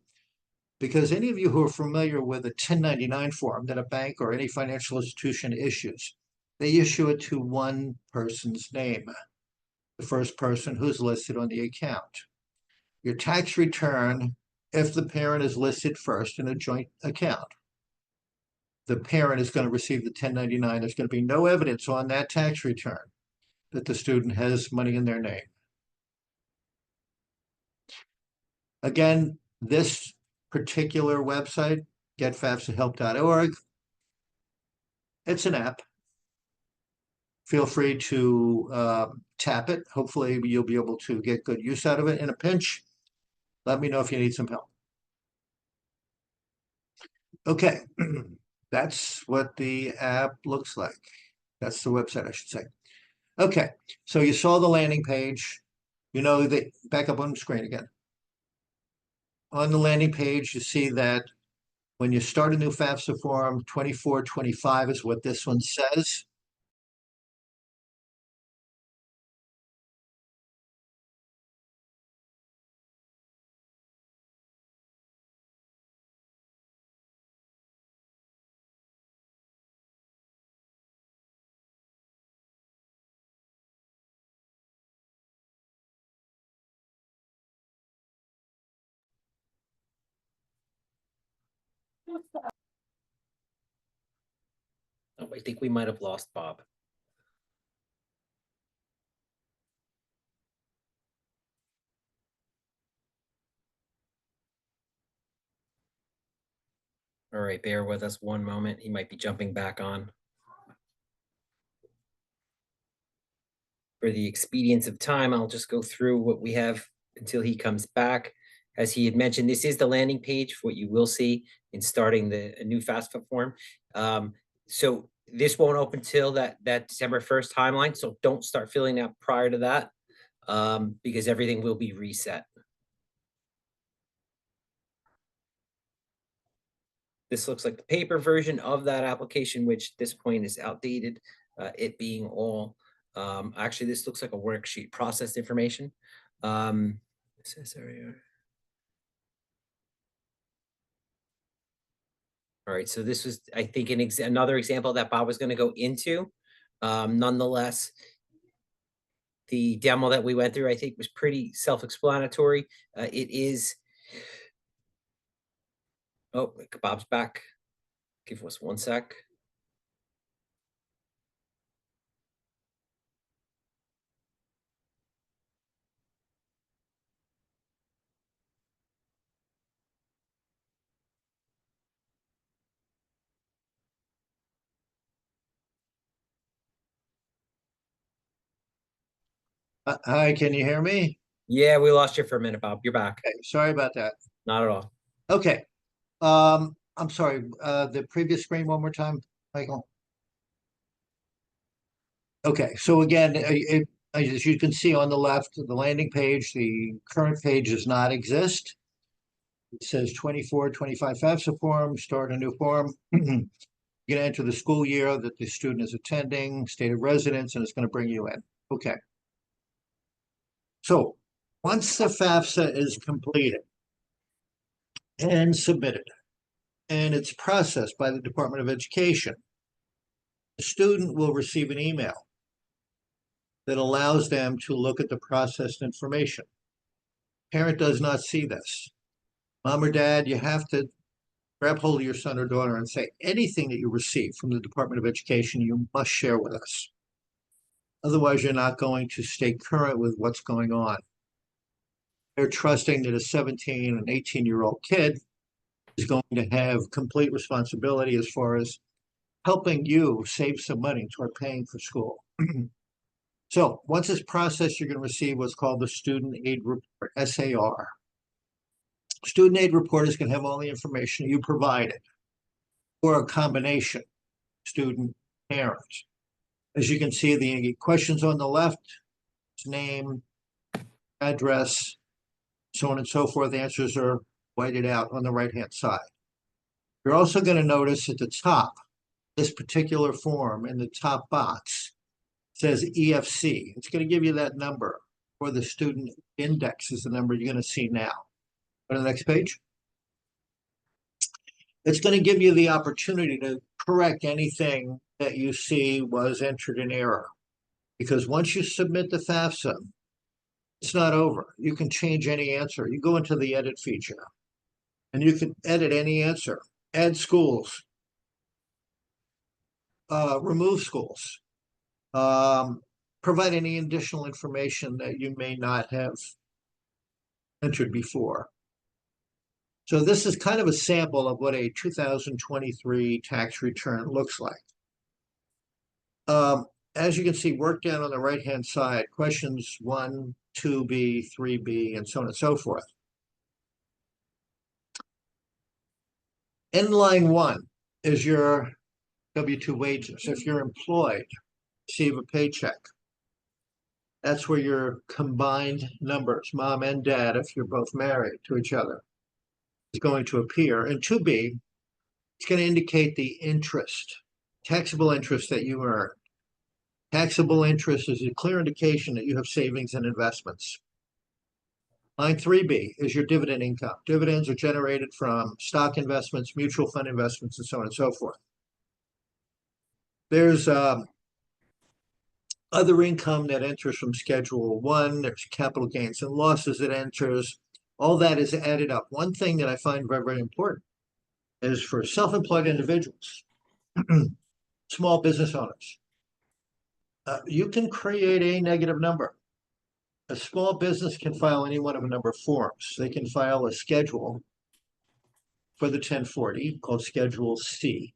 Because any of you who are familiar with a 1099 form that a bank or any financial institution issues, they issue it to one person's name, the first person who's listed on the account. Your tax return, if the parent is listed first in a joint account, the parent is going to receive the 1099. There's going to be no evidence on that tax return that the student has money in their name. Again, this particular website, getfafsahelp.org, it's an app. Feel free to tap it. Hopefully you'll be able to get good use out of it in a pinch. Let me know if you need some help. Okay, that's what the app looks like. That's the website, I should say. Okay, so you saw the landing page. You know that, back up on the screen again. On the landing page, you see that when you start a new FAFSA form, 2425 is what this one says. Oh, I think we might have lost Bob. All right, bear with us one moment. He might be jumping back on. For the expedience of time, I'll just go through what we have until he comes back. As he had mentioned, this is the landing page for what you will see in starting a new FAFSA form. So this won't open till that December 1st timeline. So don't start filling out prior to that because everything will be reset. This looks like the paper version of that application, which at this point is outdated, it being all, actually, this looks like a worksheet, processed information. All right, so this was, I think, another example that Bob was going to go into. Nonetheless, the demo that we went through, I think, was pretty self-explanatory. It is. Oh, Bob's back. Give us one sec. Hi, can you hear me? Yeah, we lost you for a minute, Bob. You're back. Okay, sorry about that. Not at all. Okay. I'm sorry, the previous screen one more time, Michael. Okay, so again, as you can see on the left, the landing page, the current page does not exist. It says 2425 FAFSA form, start a new form. You're going to enter the school year that the student is attending, state of residence, and it's going to bring you in. Okay. So once the FAFSA is completed and submitted, and it's processed by the Department of Education, the student will receive an email that allows them to look at the processed information. Parent does not see this. Mom or dad, you have to grab hold of your son or daughter and say anything that you receive from the Department of Education, you must share with us. Otherwise, you're not going to stay current with what's going on. They're trusting that a 17 and 18-year-old kid is going to have complete responsibility as far as helping you save some money toward paying for school. So once it's processed, you're going to receive what's called the Student Aid Report, SAR. Student Aid Report is going to have all the information you provided, or a combination, student, parent. As you can see, the questions on the left, name, address, so on and so forth. The answers are whited out on the right-hand side. You're also going to notice at the top, this particular form in the top box says EFC. It's going to give you that number, or the student index is the number you're going to see now. Go to the next page. It's going to give you the opportunity to correct anything that you see was entered in error. Because once you submit the FAFSA, it's not over. You can change any answer. You go into the edit feature, and you can edit any answer. Add schools, remove schools, provide any additional information that you may not have entered before. So this is kind of a sample of what a 2023 tax return looks like. As you can see, work down on the right-hand side, questions 1, 2B, 3B, and so on and so forth. In line 1 is your W-2 wages. If you're employed, receive a paycheck. That's where your combined numbers, mom and dad, if you're both married to each other, is going to appear. And 2B, it's going to indicate the interest, taxable interest that you earn. Taxable interest is a clear indication that you have savings and investments. Line 3B is your dividend income. Dividends are generated from stock investments, mutual fund investments, and so on and so forth. There's other income that enters from Schedule 1. There's capital gains and losses that enters. All that is added up. One thing that I find very, very important is for self-employed individuals, small business owners, you can create a negative number. A small business can file any one of a number of forms. They can file a schedule for the 1040 called Schedule C.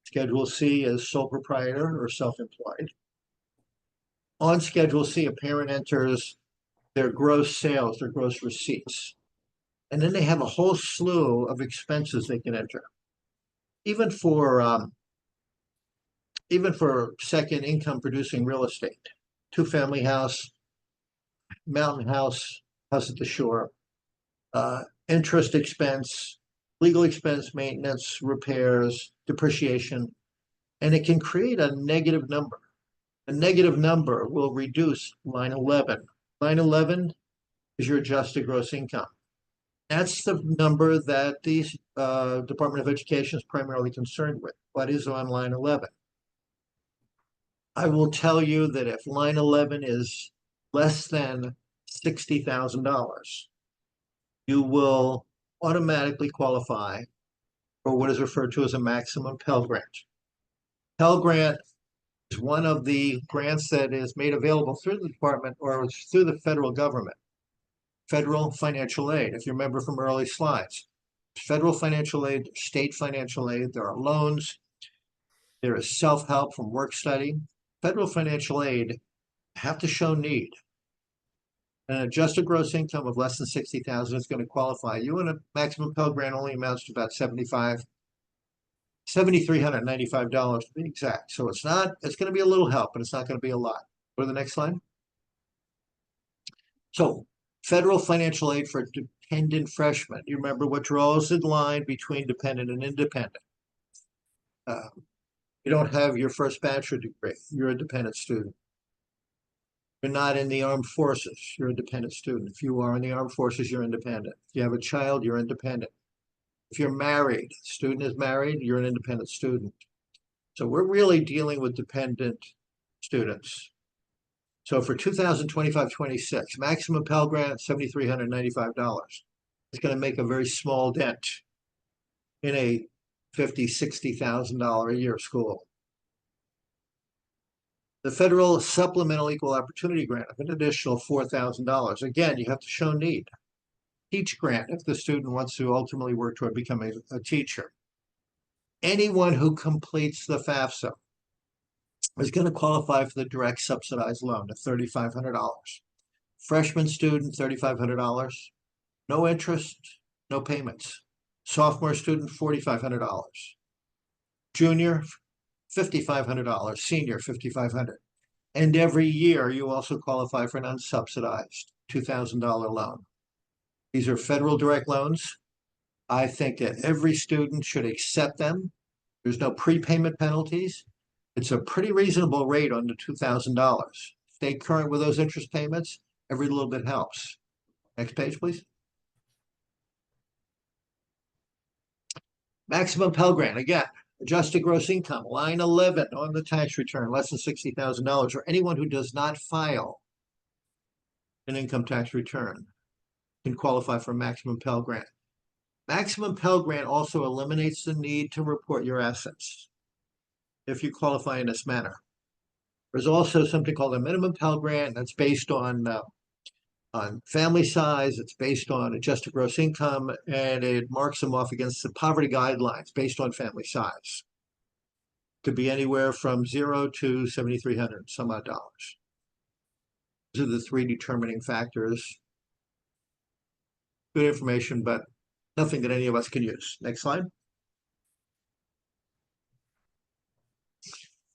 Schedule C is sole proprietor or self-employed. On Schedule C, a parent enters their gross sales, their gross receipts. And then they have a whole slew of expenses they can enter. Even for second income producing real estate, 2-family house, mountain house, house at the shore, interest expense, legal expense, maintenance, repairs, depreciation, and it can create a negative number. A negative number will reduce line 11. Line 11 is your adjusted gross income. That's the number that the Department of Education is primarily concerned with. What is on line 11? I will tell you that if line 11 is less than $60,000, you will automatically qualify for what is referred to as a maximum Pell Grant. Pell Grant is one of the grants that is made available through the department or through the federal government. Federal financial aid, if you remember from early slides. Federal financial aid, state financial aid, there are loans, there is self-help from work study. Federal financial aid have to show need. An adjusted gross income of less than $60,000 is going to qualify you, and a maximum Pell Grant only amounts to about $7,395 to be exact. So it's going to be a little help, but it's not going to be a lot. Go to the next slide. So federal financial aid for dependent freshmen. You remember what draws the line between dependent and independent. You don't have your first bachelor degree, you're a dependent student. You're not in the armed forces, you're a dependent student. If you are in the armed forces, you're independent. If you have a child, you're independent. If you're married, student is married, you're an independent student. So we're really dealing with dependent students. So for 2025-26, maximum Pell Grant, $7,395. It's going to make a very small dent in a $50,000, $60,000 a year school. The federal supplemental equal opportunity grant of an additional $4,000. Again, you have to show need. Teach grant if the student wants to ultimately work toward becoming a teacher. Anyone who completes the FAFSA is going to qualify for the direct subsidized loan of $3,500. Freshman student, $3,500. No interest, no payments. Sophomore student, $4,500. Junior, $5,500. Senior, $5,500. And every year you also qualify for an unsubsidized $2,000 loan. These are federal direct loans. I think that every student should accept them. There's no prepayment penalties. It's a pretty reasonable rate on the $2,000. Stay current with those interest payments. Every little bit helps. Next page, please. Maximum Pell Grant, again, adjusted gross income, line 11 on the tax return, less than $60,000, or anyone who does not file an income tax return can qualify for maximum Pell Grant. Maximum Pell Grant also eliminates the need to report your assets. if you qualify in this manner. There's also something called a minimum Pell Grant that's based on family size, it's based on adjusted gross income, and it marks them off against the poverty guidelines based on family size. Could be anywhere from $0 to $7,300 some odd dollars. Those are the three determining factors. Good information, but nothing that any of us can use. Next slide.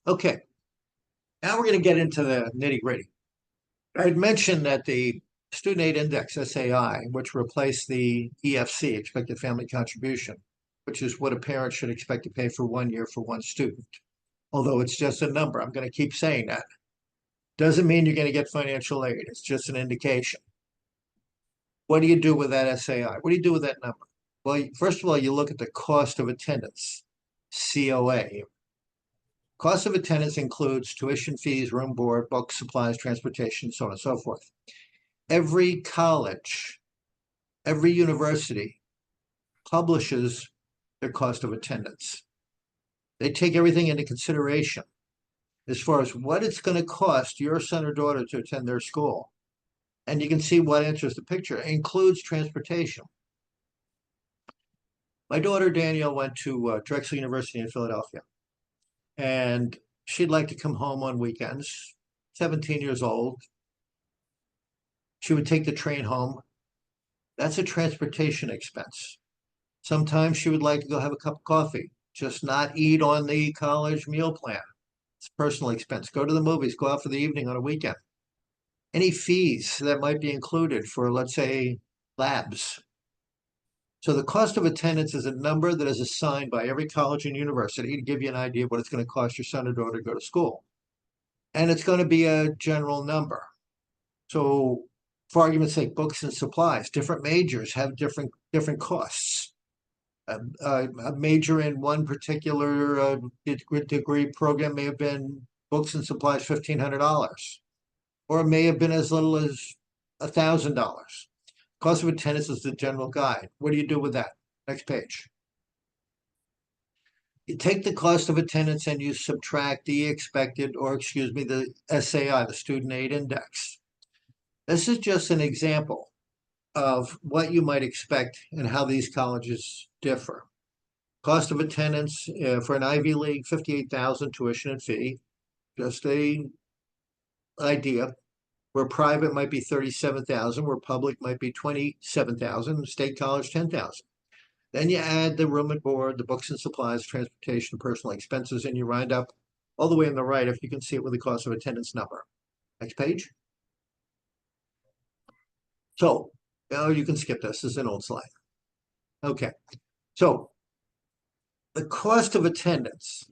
Okay. Now we're going to get into the nitty-gritty. I had mentioned that the Student Aid Index, SAI, which replaced the EFC, Expected Family Contribution, which is what a parent should expect to pay for 1 year for one student. Although it's just a number, I'm going to keep saying that. Doesn't mean you're going to get financial aid. It's just an indication. What do you do with that SAI? What do you do with that number? Well, first of all, you look at the cost of attendance, COA. Cost of attendance includes tuition fees, room board, books, supplies, transportation, so on and so forth. Every college, every university publishes their cost of attendance. They take everything into consideration as far as what it's going to cost your son or daughter to attend their school. And you can see what enters the picture. It includes transportation. My daughter Danielle went to Drexel University in Philadelphia, and she'd like to come home on weekends, 17 years old. She would take the train home. That's a transportation expense. Sometimes she would like to go have a cup of coffee, just not eat on the college meal plan. It's personal expense. Go to the movies, go out for the evening on a weekend. Any fees that might be included for, let's say, labs. So the cost of attendance is a number that is assigned by every college and university to give you an idea of what it's going to cost your son or daughter to go to school. And it's going to be a general number. So for argument's sake, books and supplies, different majors have different costs. A major in one particular degree program may have been books and supplies $1,500, or it may have been as little as $1,000. Cost of attendance is the general guide. What do you do with that? Next page. You take the cost of attendance and you subtract the expected, or excuse me, the SAI, the Student Aid Index. This is just an example of what you might expect and how these colleges differ. Cost of attendance for an Ivy League, $58,000 tuition and fee. Just an idea. Where private might be $37,000, where public might be $27,000, state college $10,000. Then you add the room and board, the books and supplies, transportation, personal expenses, and you round up all the way on the right if you can see it with the cost of attendance number. Next page. So now you can skip this. This is an old slide. Okay. So the cost of attendance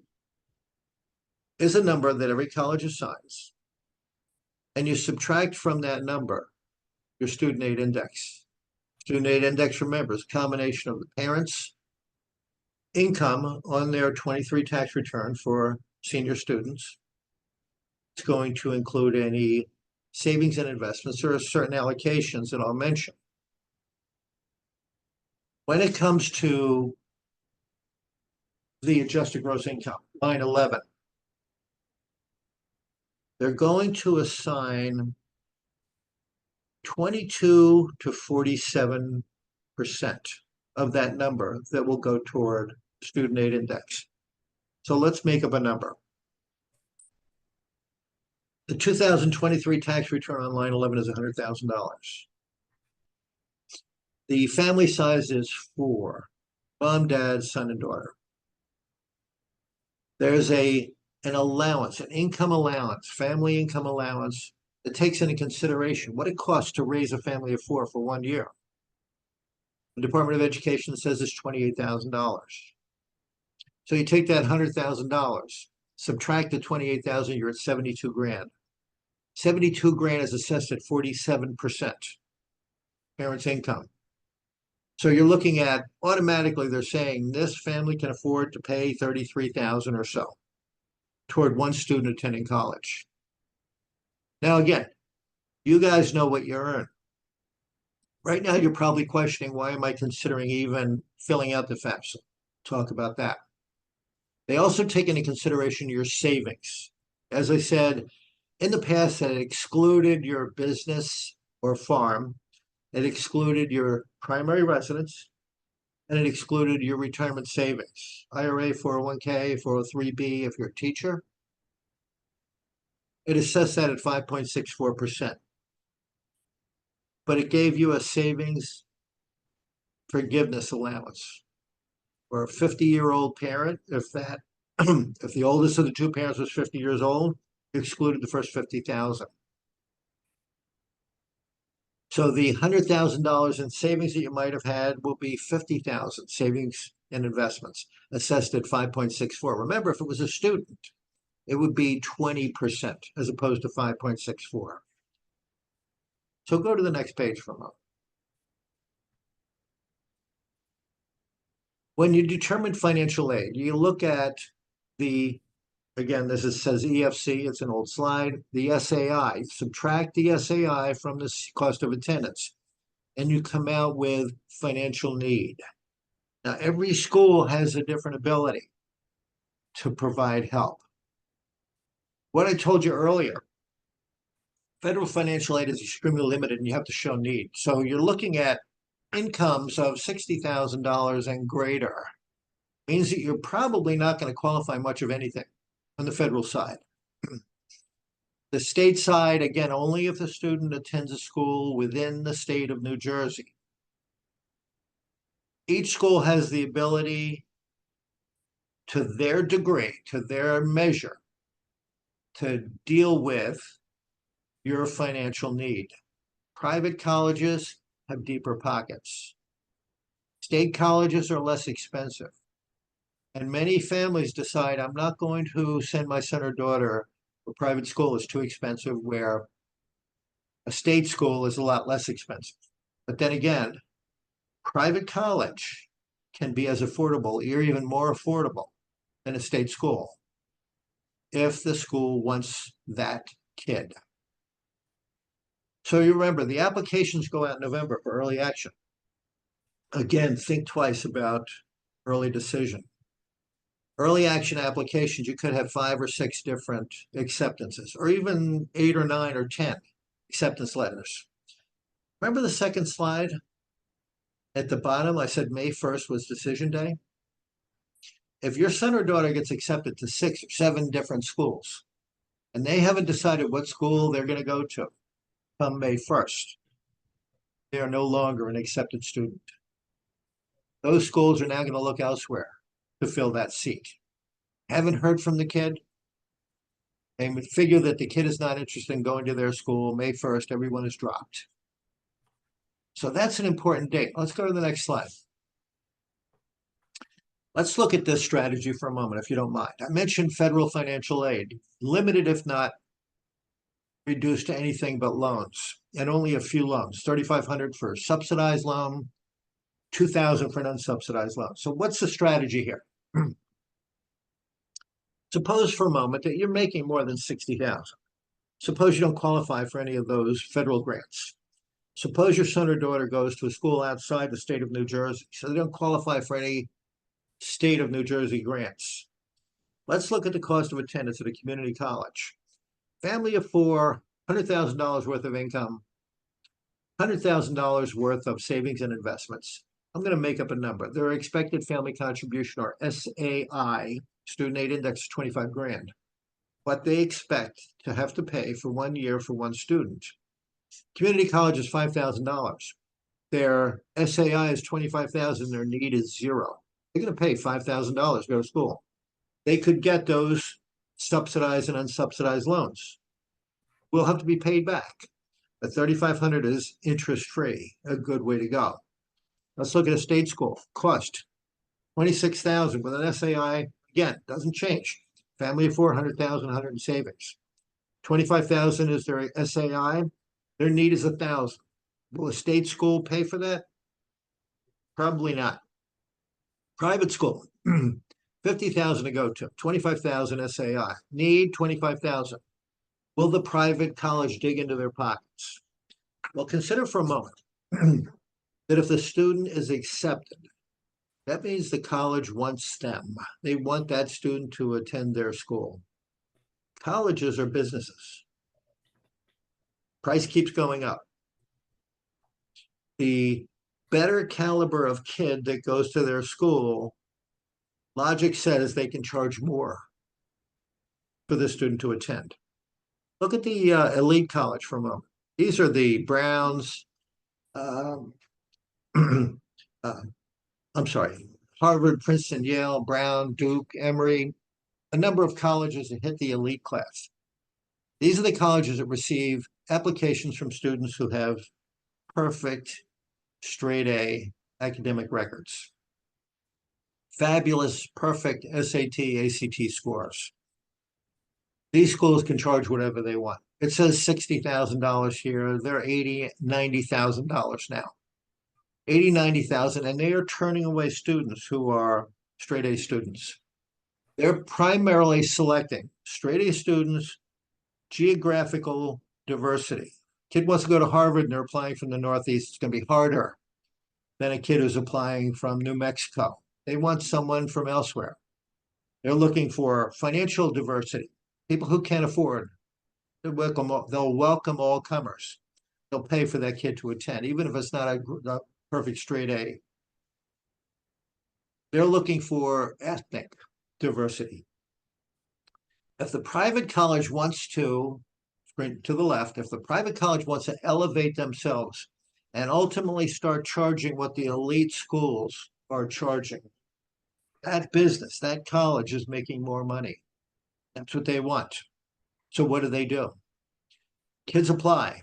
is a number that every college assigns. And you subtract from that number your student aid index. Student aid index, remember, is a combination of the parents' income on their 23 tax return for senior students. It's going to include any savings and investments. There are certain allocations that I'll mention. When it comes to the adjusted gross income, line 11, they're going to assign 22 to 47% of that number that will go toward student aid index. So let's make up a number. The 2023 tax return on line 11 is $100,000. The family size is 4, mom, dad, son, and daughter. There's an allowance, an income allowance, family income allowance that takes into consideration what it costs to raise a family of 4 for 1 year. The Department of Education says it's $28,000. So you take that $100,000, subtract the $28,000, you're at 72 grand. 72 grand is assessed at 47% parents' income. So you're looking at, automatically they're saying this family can afford to pay $33,000 or so toward one student attending college. Now again, you guys know what you earn. Right now you're probably questioning, why am I considering even filling out the FAFSA? Talk about that. They also take into consideration your savings. As I said, in the past, that excluded your business or farm, it excluded your primary residence, and it excluded your retirement savings, IRA, 401k, 403b if you're a teacher. It assessed that at 5.64%. But it gave you a savings forgiveness allowance. For a 50-year-old parent, if that, if the oldest of the two parents was 50 years old, excluded the first 50,000. So the $100,000 in savings that you might have had will be 50,000 savings and investments, assessed at 5.64. Remember, if it was a student, it would be 20% as opposed to 5.64. So go to the next page for a moment. When you determine financial aid, you look at the, again, says EFC, it's an old slide, the SAI, subtract the SAI from the cost of attendance, and you come out with financial need. Now, every school has a different ability to provide help. What I told you earlier, federal financial aid is extremely limited and you have to show need. So you're looking at incomes of $60,000 and greater. Means that you're probably not going to qualify much of anything on the federal side. The state side, again, only if the student attends a school within the state of New Jersey. Each school has the ability, to their degree, to their measure, to deal with your financial need. Private colleges have deeper pockets. State colleges are less expensive. And many families decide, I'm not going to send my son or daughter to a private school, it's too expensive, where a state school is a lot less expensive. But then again, private college can be as affordable or even more affordable than a state school if the school wants that kid. So you remember, the applications go out in November for early action. Again, think twice about early decision. Early action applications, you could have 5 or 6 different acceptances, or even 8 or 9 or 10 acceptance letters. Remember the second slide? At the bottom, I said May 1st was decision day. If your son or daughter gets accepted to 6 or 7 different schools, and they haven't decided what school they're going to go to come May 1st, they are no longer an accepted student. Those schools are now going to look elsewhere to fill that seat. Haven't heard from the kid. They would figure that the kid is not interested in going to their school. May 1st, everyone is dropped. So that's an important date. Let's go to the next slide. Let's look at this strategy for a moment, if you don't mind. I mentioned federal financial aid, limited if not reduced to anything but loans, and only a few loans, $3,500 for a subsidized loan, $2,000 for an unsubsidized loan. So what's the strategy here? Suppose for a moment that you're making more than $60,000. Suppose you don't qualify for any of those federal grants. Suppose your son or daughter goes to a school outside the state of New Jersey, so they don't qualify for any state of New Jersey grants. Let's look at the cost of attendance at a community college. Family of 4, $100,000 worth of income, $100,000 worth of savings and investments. I'm going to make up a number. Their expected family contribution, or SAI, student aid index, is 25 grand. What they expect to have to pay for 1 year for one student. Community college is $5,000. Their SAI is $25,000. Their need is 0. They're going to pay $5,000 to go to school. They could get those subsidized and unsubsidized loans. Will have to be paid back. But $3,500 is interest-free, a good way to go. Let's look at a state school. Cost, $26,000 with an SAI, again, doesn't change. Family of 4, $100,000, $100 in savings. $25,000 is their SAI. Their need is $1,000. Will a state school pay for that? Probably not. Private school, $50,000 to go to, $25,000 SAI. Need $25,000. Will the private college dig into their pockets? Well, consider for a moment that if the student is accepted, That means the college wants them. They want that student to attend their school. Colleges are businesses. Price keeps going up. The better caliber of kid that goes to their school, logic says they can charge more for the student to attend. Look at the elite college for a moment. These are the Browns, I'm sorry, Harvard, Princeton, Yale, Brown, Duke, Emory, a number of colleges that hit the elite class. These are the colleges that receive applications from students who have perfect straight A academic records. Fabulous, perfect SAT, ACT scores. These schools can charge whatever they want. It says $60,000 here. They're $80,000, $90,000 now. 80, 90,000, and they are turning away students who are straight A students. They're primarily selecting straight A students, geographical diversity. Kid wants to go to Harvard and they're applying from the Northeast. It's going to be harder than a kid who's applying from New Mexico. They want someone from elsewhere. They're looking for financial diversity, people who can't afford. They'll welcome all comers. They'll pay for that kid to attend, even if it's not a perfect straight A. They're looking for ethnic diversity. If the private college wants to the left, if the private college wants to elevate themselves and ultimately start charging what the elite schools are charging, that business, that college is making more money. That's what they want. So what do? Kids apply.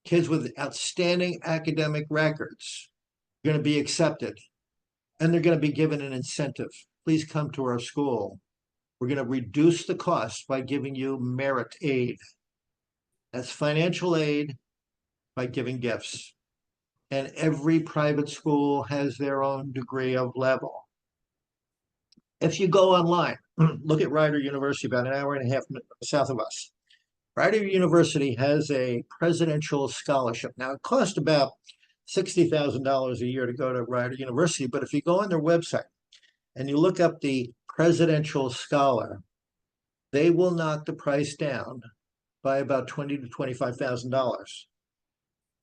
Kids with outstanding academic records are going to be accepted, and they're going to be given an incentive. Please come to our school. We're going to reduce the cost by giving you merit aid. That's financial aid by giving gifts. And every private school has their own degree of level. If you go online, look at Rider University, about an hour and a half south of us. Rider University has a presidential scholarship. Now, it costs about $60,000 a year to go to Rider University, but if you go on their website and you look up the presidential scholar, they will knock the price down by about $20,000 to $25,000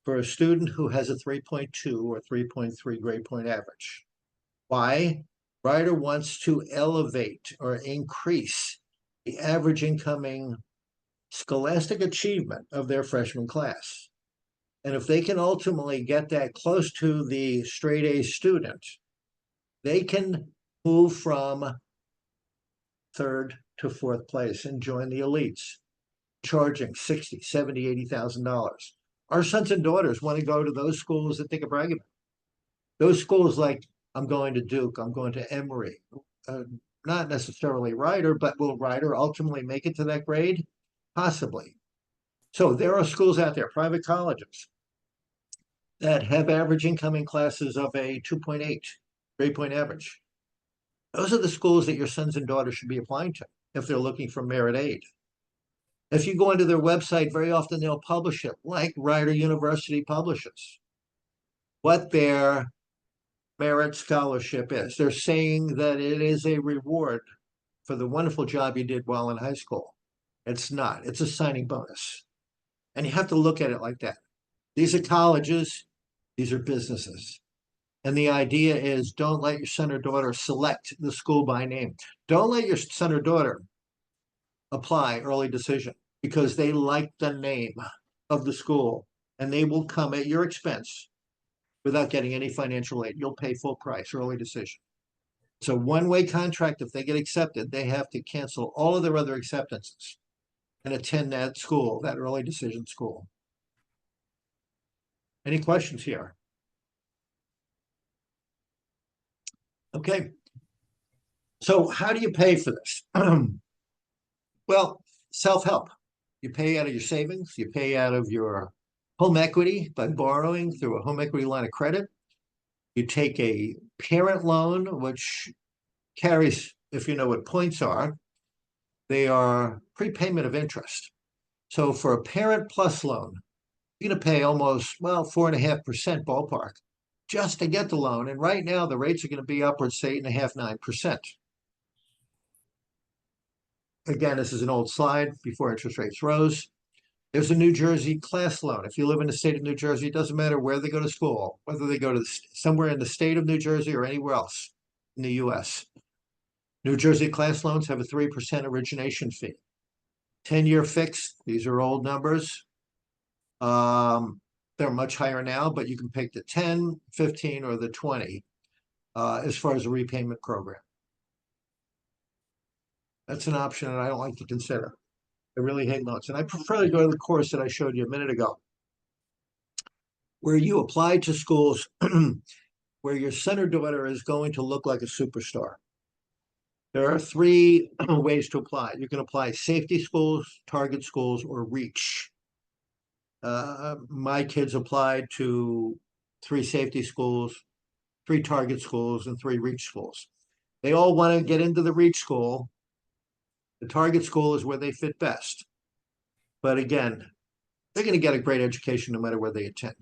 for a student who has a 3.2 or 3.3 grade point average. Why? Rider wants to elevate or increase the average incoming scholastic achievement of their freshman class. And if they can ultimately get that close to the straight A student, they can move from third to fourth place and join the elites, charging $60,000, $70,000, $80,000. Our sons and daughters want to go to those schools that they can brag about. Those schools like, I'm going to Duke, I'm going to Emory, not necessarily Rider, but will Rider ultimately make it to that grade? Possibly. So there are schools out there, private colleges, that have average incoming classes of a 2.8 grade point average. Those are the schools that your sons and daughters should be applying to if they're looking for merit aid. If you go into their website, very often they'll publish it, like Rider University publishes, what their merit scholarship is. They're saying that it is a reward for the wonderful job you did while in high school. It's not. It's a signing bonus. And you have to look at it like that. These are colleges. These are businesses. And the idea is don't let your son or daughter select the school by name. Don't let your son or daughter apply early decision because they like the name of the school and they will come at your expense without getting any financial aid. You'll pay full price, early decision. It's a one-way contract. If they get accepted, they have to cancel all of their other acceptances and attend that school, that early decision school. Any questions here? Okay. So how do you pay for this? Well, self-help. You pay out of your savings. You pay out of your home equity by borrowing through a home equity line of credit. You take a parent loan, which carries, if you know what points are, they are prepayment of interest. So for a parent plus loan, you're going to pay almost, well, 4.5% ballpark just to get the loan. And right now, the rates are going to be upwards to 8.5%, 9%. Again, this is an old slide before interest rates rose. There's a New Jersey class loan. If you live in the state of New Jersey, it doesn't matter where they go to school, whether they go to somewhere in the state of New Jersey or anywhere else in the US. New Jersey class loans have a 3% origination fee. 10-year fixed, these are old numbers. They're much higher now, but you can pick the 10, 15, or the 20 as far as a repayment program. That's an option that I don't like to consider. I really hate loans. And I prefer to go to the course that I showed you a minute ago, where you apply to schools where your son or daughter is going to look like a superstar. There are 3 ways to apply. You can apply safety schools, target schools, or reach. My kids applied to 3 safety schools, 3 target schools, and 3 reach schools. They all want to get into the reach school. The target school is where they fit best. But again, they're going to get a great education no matter where they attend.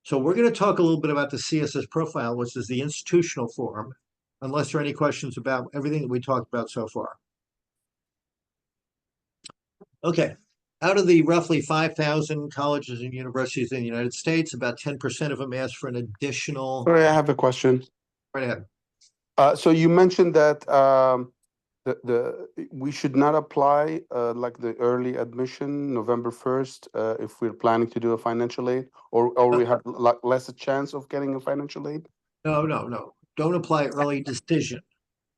So we're going to talk a little bit about the CSS profile, which is the institutional form, unless there are any questions about everything that we talked about so far. Okay. Out of the roughly 5,000 colleges and universities in the United States, about 10% of them ask for an additional. Sorry, I have a question. Right ahead. So you mentioned that we should not apply like the early admission November 1st if we're planning to do a financial aid, or we have less a chance of getting a financial aid? No. Don't apply early decision.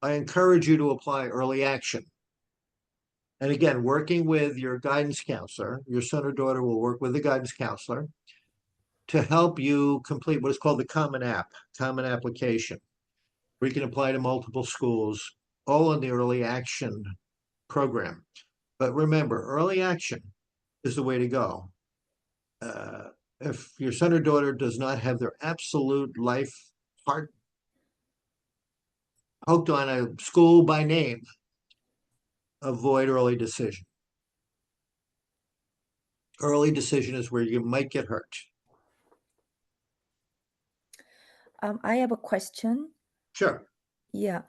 I encourage you to apply early action. And again, working with your guidance counselor, your son or daughter will work with the guidance counselor to help you complete what is called the common application. We can apply to multiple schools, all in the early action program. But remember, early action is the way to go. If your son or daughter does not have their absolute life heart hooked on a school by name, avoid early decision. Early decision is where you might get hurt. I have a question. Sure. Yeah.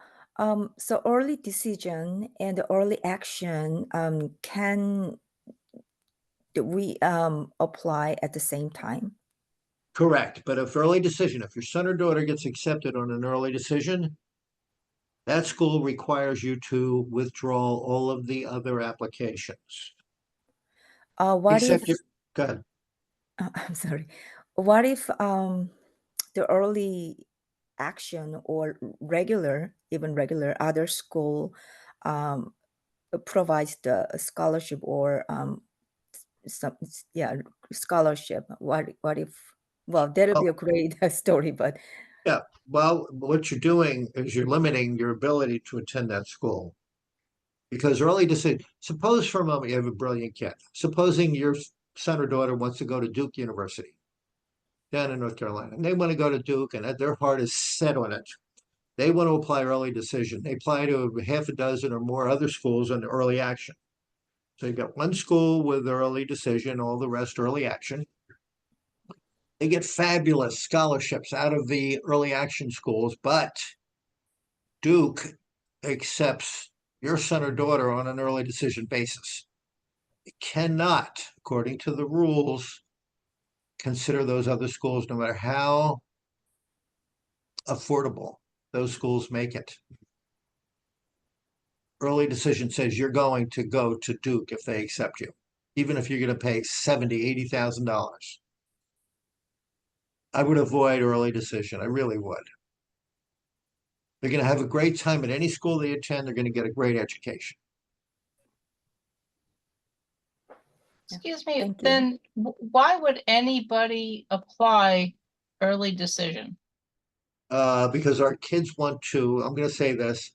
So early decision and early action, can we apply at the same time? Correct. But if early decision, if your son or daughter gets accepted on an early decision, that school requires you to withdraw all of the other applications. What if, Go ahead. I'm sorry. What if the early action or even regular other school provides the scholarship or scholarship? What if, well, that'll be a great story, but yeah, well, what you're doing is you're limiting your ability to attend that school. Because early decision, suppose for a moment you have a brilliant kid. Supposing your son or daughter wants to go to Duke University down in North Carolina, and they want to go to Duke, and their heart is set on it. They want to apply early decision. They apply to half a dozen or more other schools on early action. So you've got one school with early decision, all the rest early action. They get fabulous scholarships out of the early action schools, but Duke accepts your son or daughter on an early decision basis. It cannot, according to the rules, consider those other schools, no matter how affordable those schools make it. Early decision says you're going to go to Duke if they accept you, even if you're going to pay $70,000, $80,000. I would avoid early decision. I really would. They're going to have a great time at any school they attend. They're going to get a great education. Excuse me, Thank you. then why would anybody apply early decision? Because our kids want to, I'm going to say this,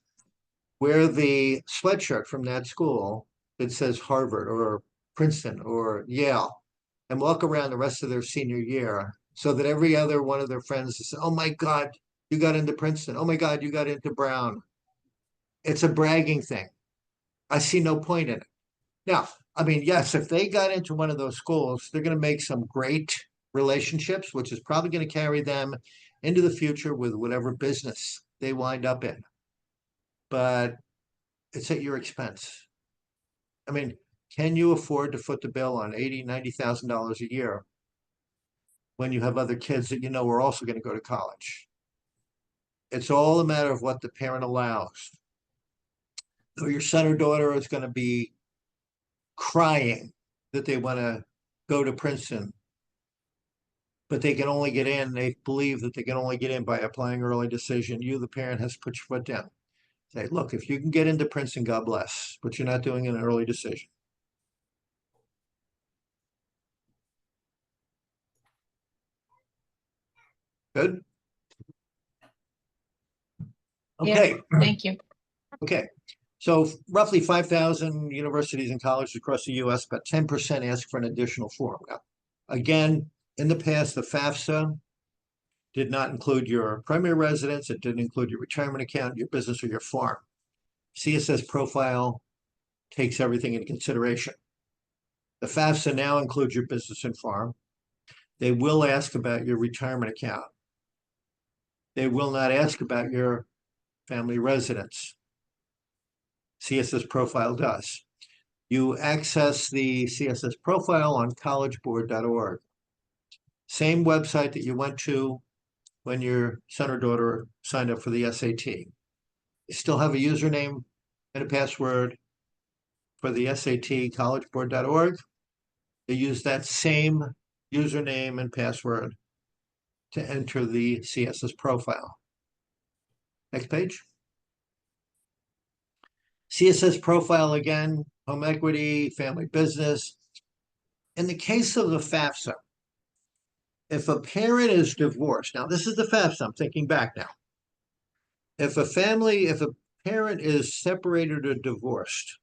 wear the sweatshirt from that school that says Harvard or Princeton or Yale and walk around the rest of their senior year so that every other one of their friends says, oh my God, you got into Princeton. Oh my God, you got into Brown. It's a bragging thing. I see no point in it. Now, I mean, yes, if they got into one of those schools, they're going to make some great relationships, which is probably going to carry them into the future with whatever business they wind up in. But it's at your expense. I mean, can you afford to foot the bill on $80,000, $90,000 a year when you have other kids that you know are also going to go to college? It's all a matter of what the parent allows. So your son or daughter is going to be crying that they want to go to Princeton, but they can only get in. They believe that they can only get in by applying early decision. You, the parent, has to put your foot down. Say, look, if you can get into Princeton, God bless, but you're not doing an early decision. Good? Okay. Thank you. Okay. So roughly 5,000 universities and colleges across the US, about 10% ask for an additional form. Now, again, in the past, the FAFSA did not include your primary residence. It didn't include your retirement account, your business, or your farm. CSS profile takes everything into consideration. The FAFSA now includes your business and farm. They will ask about your retirement account. They will not ask about your family residence. CSS profile does. You access the CSS profile on collegeboard.org. Same website that you went to when your son or daughter signed up for the SAT. You still have a username and a password for the SAT, collegeboard.org. They use that same username and password to enter the CSS profile. Next page. CSS profile again, home equity, family business. In the case of the FAFSA, if a parent is divorced, now this is the FAFSA, I'm thinking back now. If a parent is separated or divorced,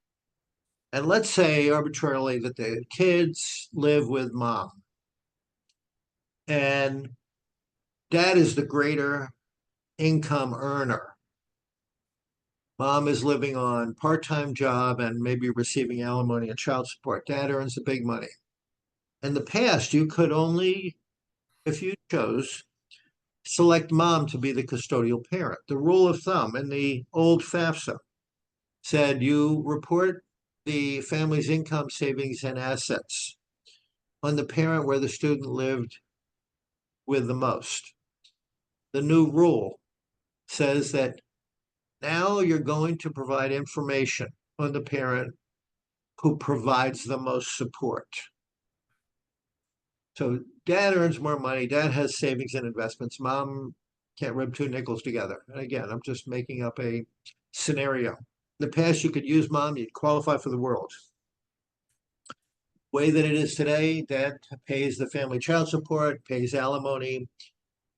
and let's say arbitrarily that the kids live with mom, and dad is the greater income earner. Mom is living on part-time job and maybe receiving alimony and child support. Dad earns the big money. In the past, you could only, if you chose, select mom to be the custodial parent. The rule of thumb in the old FAFSA said you report the family's income, savings, and assets on the parent where the student lived with the most. The new rule says that now you're going to provide information on the parent who provides the most support. So dad earns more money, dad has savings and investments, mom can't rub two nickels together. And again, I'm just making up a scenario. In the past, you could use mom, you'd qualify for the world. Way that it is today, dad pays the family child support, pays alimony,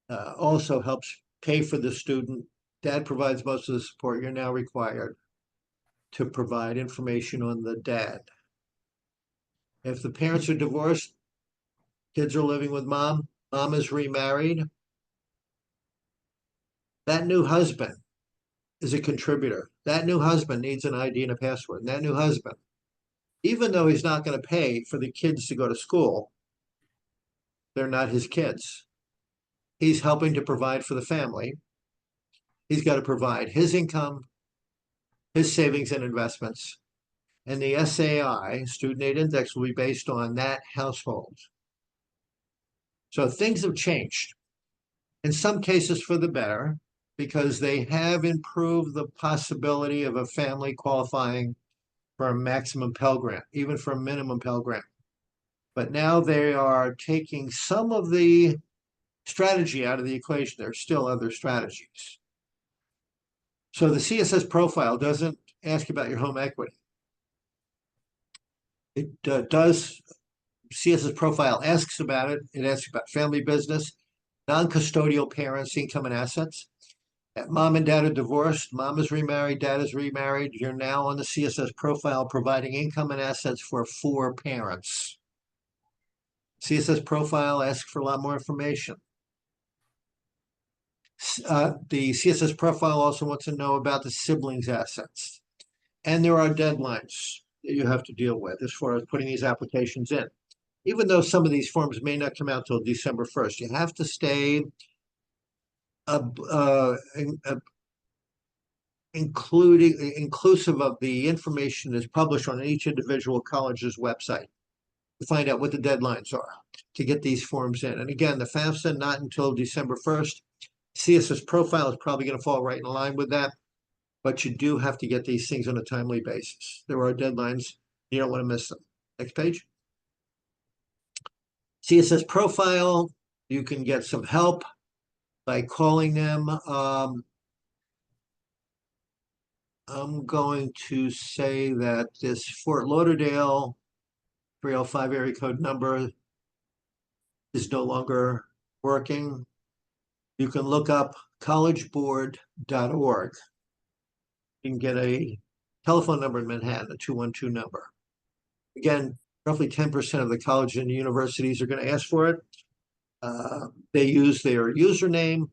also helps pay for the student. Dad provides most of the support. You're now required to provide information on the dad. If the parents are divorced, kids are living with mom, mom is remarried, that new husband is a contributor. That new husband needs an ID and a password. And that new husband, even though he's not going to pay for the kids to go to school, they're not his kids. He's helping to provide for the family. He's got to provide his income, his savings and investments, and the SAI, Student Aid Index, will be based on that household. So things have changed, in some cases for the better, because they have improved the possibility of a family qualifying for a maximum Pell Grant, even for a minimum Pell Grant. But now they are taking some of the strategy out of the equation. There are still other strategies. So the CSS profile doesn't ask about your home equity. It does, CSS profile asks about it. It asks about family business, non-custodial parents, income and assets. If mom and dad are divorced, mom is remarried, dad is remarried. You're now on the CSS profile providing income and assets for 4 parents. CSS profile asks for a lot more information. The CSS profile also wants to know about the siblings' assets. And there are deadlines that you have to deal with as far as putting these applications in. even though some of these forms may not come out till December 1st, you have to stay inclusive of the information that's published on each individual college's website to find out what the deadlines are to get these forms in. And again, the FAFSA, not until December 1st. CSS profile is probably going to fall right in line with that, but you do have to get these things on a timely basis. There are deadlines. You don't want to miss them. Next page. CSS profile, you can get some help by calling them. I'm going to say that this Fort Lauderdale 305 area code number is no longer working. You can look up collegeboard.org. You can get a telephone number in Manhattan, a 212 number. Again, roughly 10% of the colleges and universities are going to ask for it. They use their username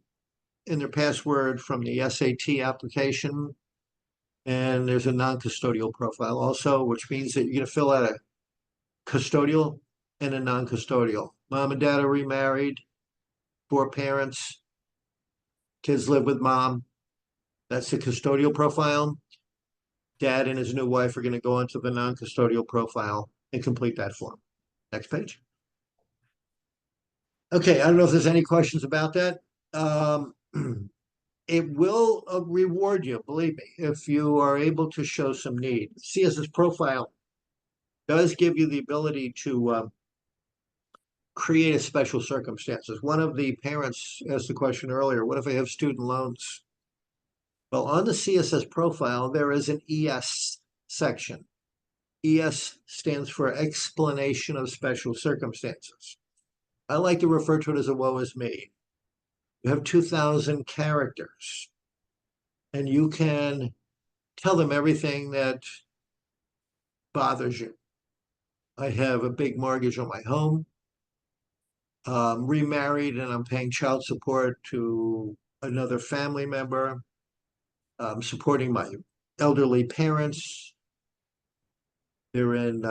and their password from the SAT application. And there's a non-custodial profile also, which means that you're going to fill out a custodial and a non-custodial. Mom and dad are remarried, 4 parents, kids live with mom. That's the custodial profile. Dad and his new wife are going to go onto the non-custodial profile and complete that form. Next page. Okay, I don't know if there's any questions about that. It will reward you, believe me, if you are able to show some need. CSS profile does give you the ability to create a special circumstances. One of the parents asked the question earlier, what if I have student loans? Well, on the CSS profile, there is an ES section. ES stands for explanation of special circumstances. I like to refer to it as a woe is me. You have 2,000 characters, and you can tell them everything that bothers you. I have a big mortgage on my home. Remarried, and I'm paying child support to another family member. I'm supporting my elderly parents. They're in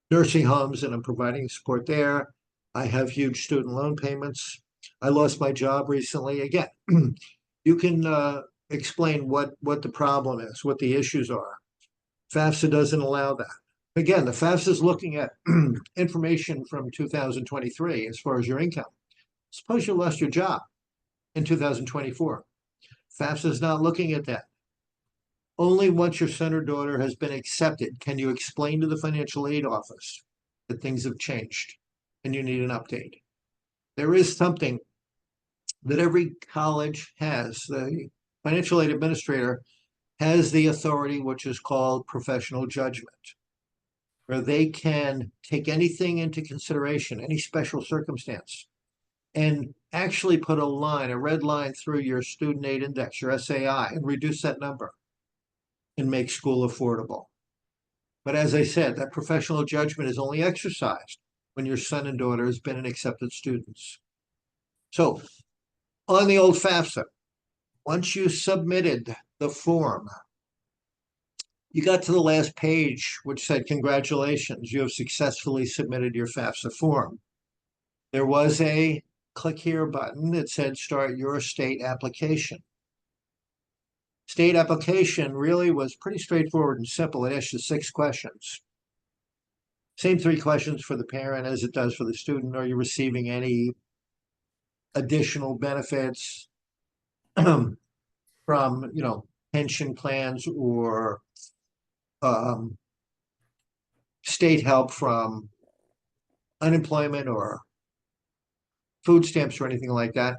nursing homes, and I'm providing support there. I have huge student loan payments. I lost my job recently. Again, you can explain what the problem is, what the issues are. FAFSA doesn't allow that. Again, the FAFSA is looking at information from 2023 as far as your income. Suppose you lost your job in 2024. FAFSA is not looking at that. Only once your son or daughter has been accepted can you explain to the financial aid office that things have changed and you need an update. There is something that every college has. The financial aid administrator has the authority, which is called professional judgment, where they can take anything into consideration, any special circumstance, and actually put a line, a red line through your student aid index, your SAI, and reduce that number and make school affordable. But as I said, that professional judgment is only exercised when your son and daughter has been an accepted students. So on the old FAFSA, once you submitted the form, you got to the last page, which said, congratulations, you have successfully submitted your FAFSA form. There was a click here button that said, start your state application. State application really was pretty straightforward and simple. It asked you 6 questions. Same 3 questions for the parent as it does for the student. Are you receiving any additional benefits from, pension plans or state help from unemployment or food stamps or anything like that?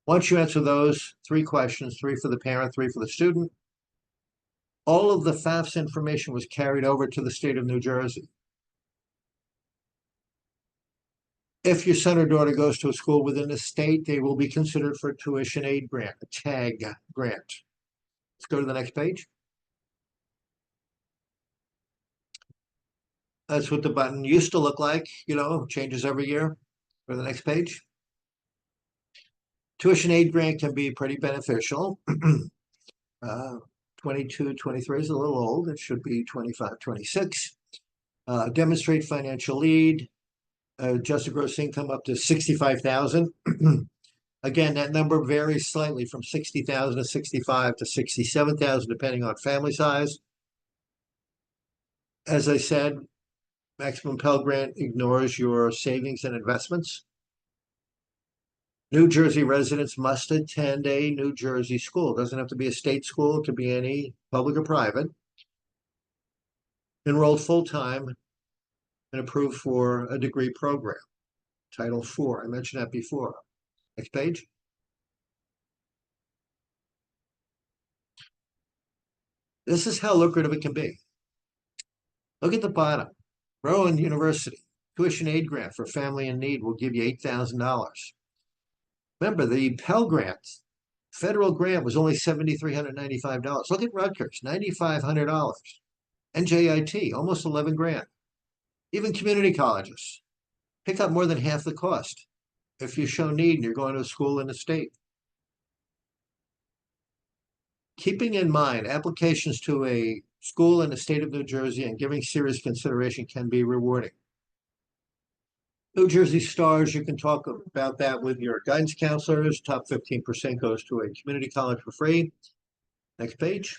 Once you answer those 3 questions, 3 for the parent, 3 for the student, all of the FAFSA information was carried over to the state of New Jersey. If your son or daughter goes to a school within the state, they will be considered for a tuition aid grant, a TAG grant. Let's go to the next page. That's what the button used to look like, changes every year. Go to the next page. Tuition aid grant can be pretty beneficial. 22, 23 is a little old. It should be 25, 26. Demonstrate financial lead, adjusted gross income up to 65,000. Again, that number varies slightly from 60,000 to 65 to 67,000, depending on family size. As I said, maximum Pell Grant ignores your savings and investments. New Jersey residents must attend a New Jersey school. It doesn't have to be a state school, it could be any public or private. Enrolled full-time and approved for a degree program. Title IV, I mentioned that before. Next page. This is how lucrative it can be. Look at the bottom. Rowan University, tuition aid grant for family in need will give you $8,000. Remember, the Pell Grant, federal grant was only $7,395. Look at Rutgers, $9,500. NJIT, almost 11 grand. Even community colleges pick up more than half the cost if you show need and you're going to a school in the state. Keeping in mind, applications to a school in the state of New Jersey and giving serious consideration can be rewarding. New Jersey stars, you can talk about that with your guidance counselors. Top 15% goes to a community college for free. Next page.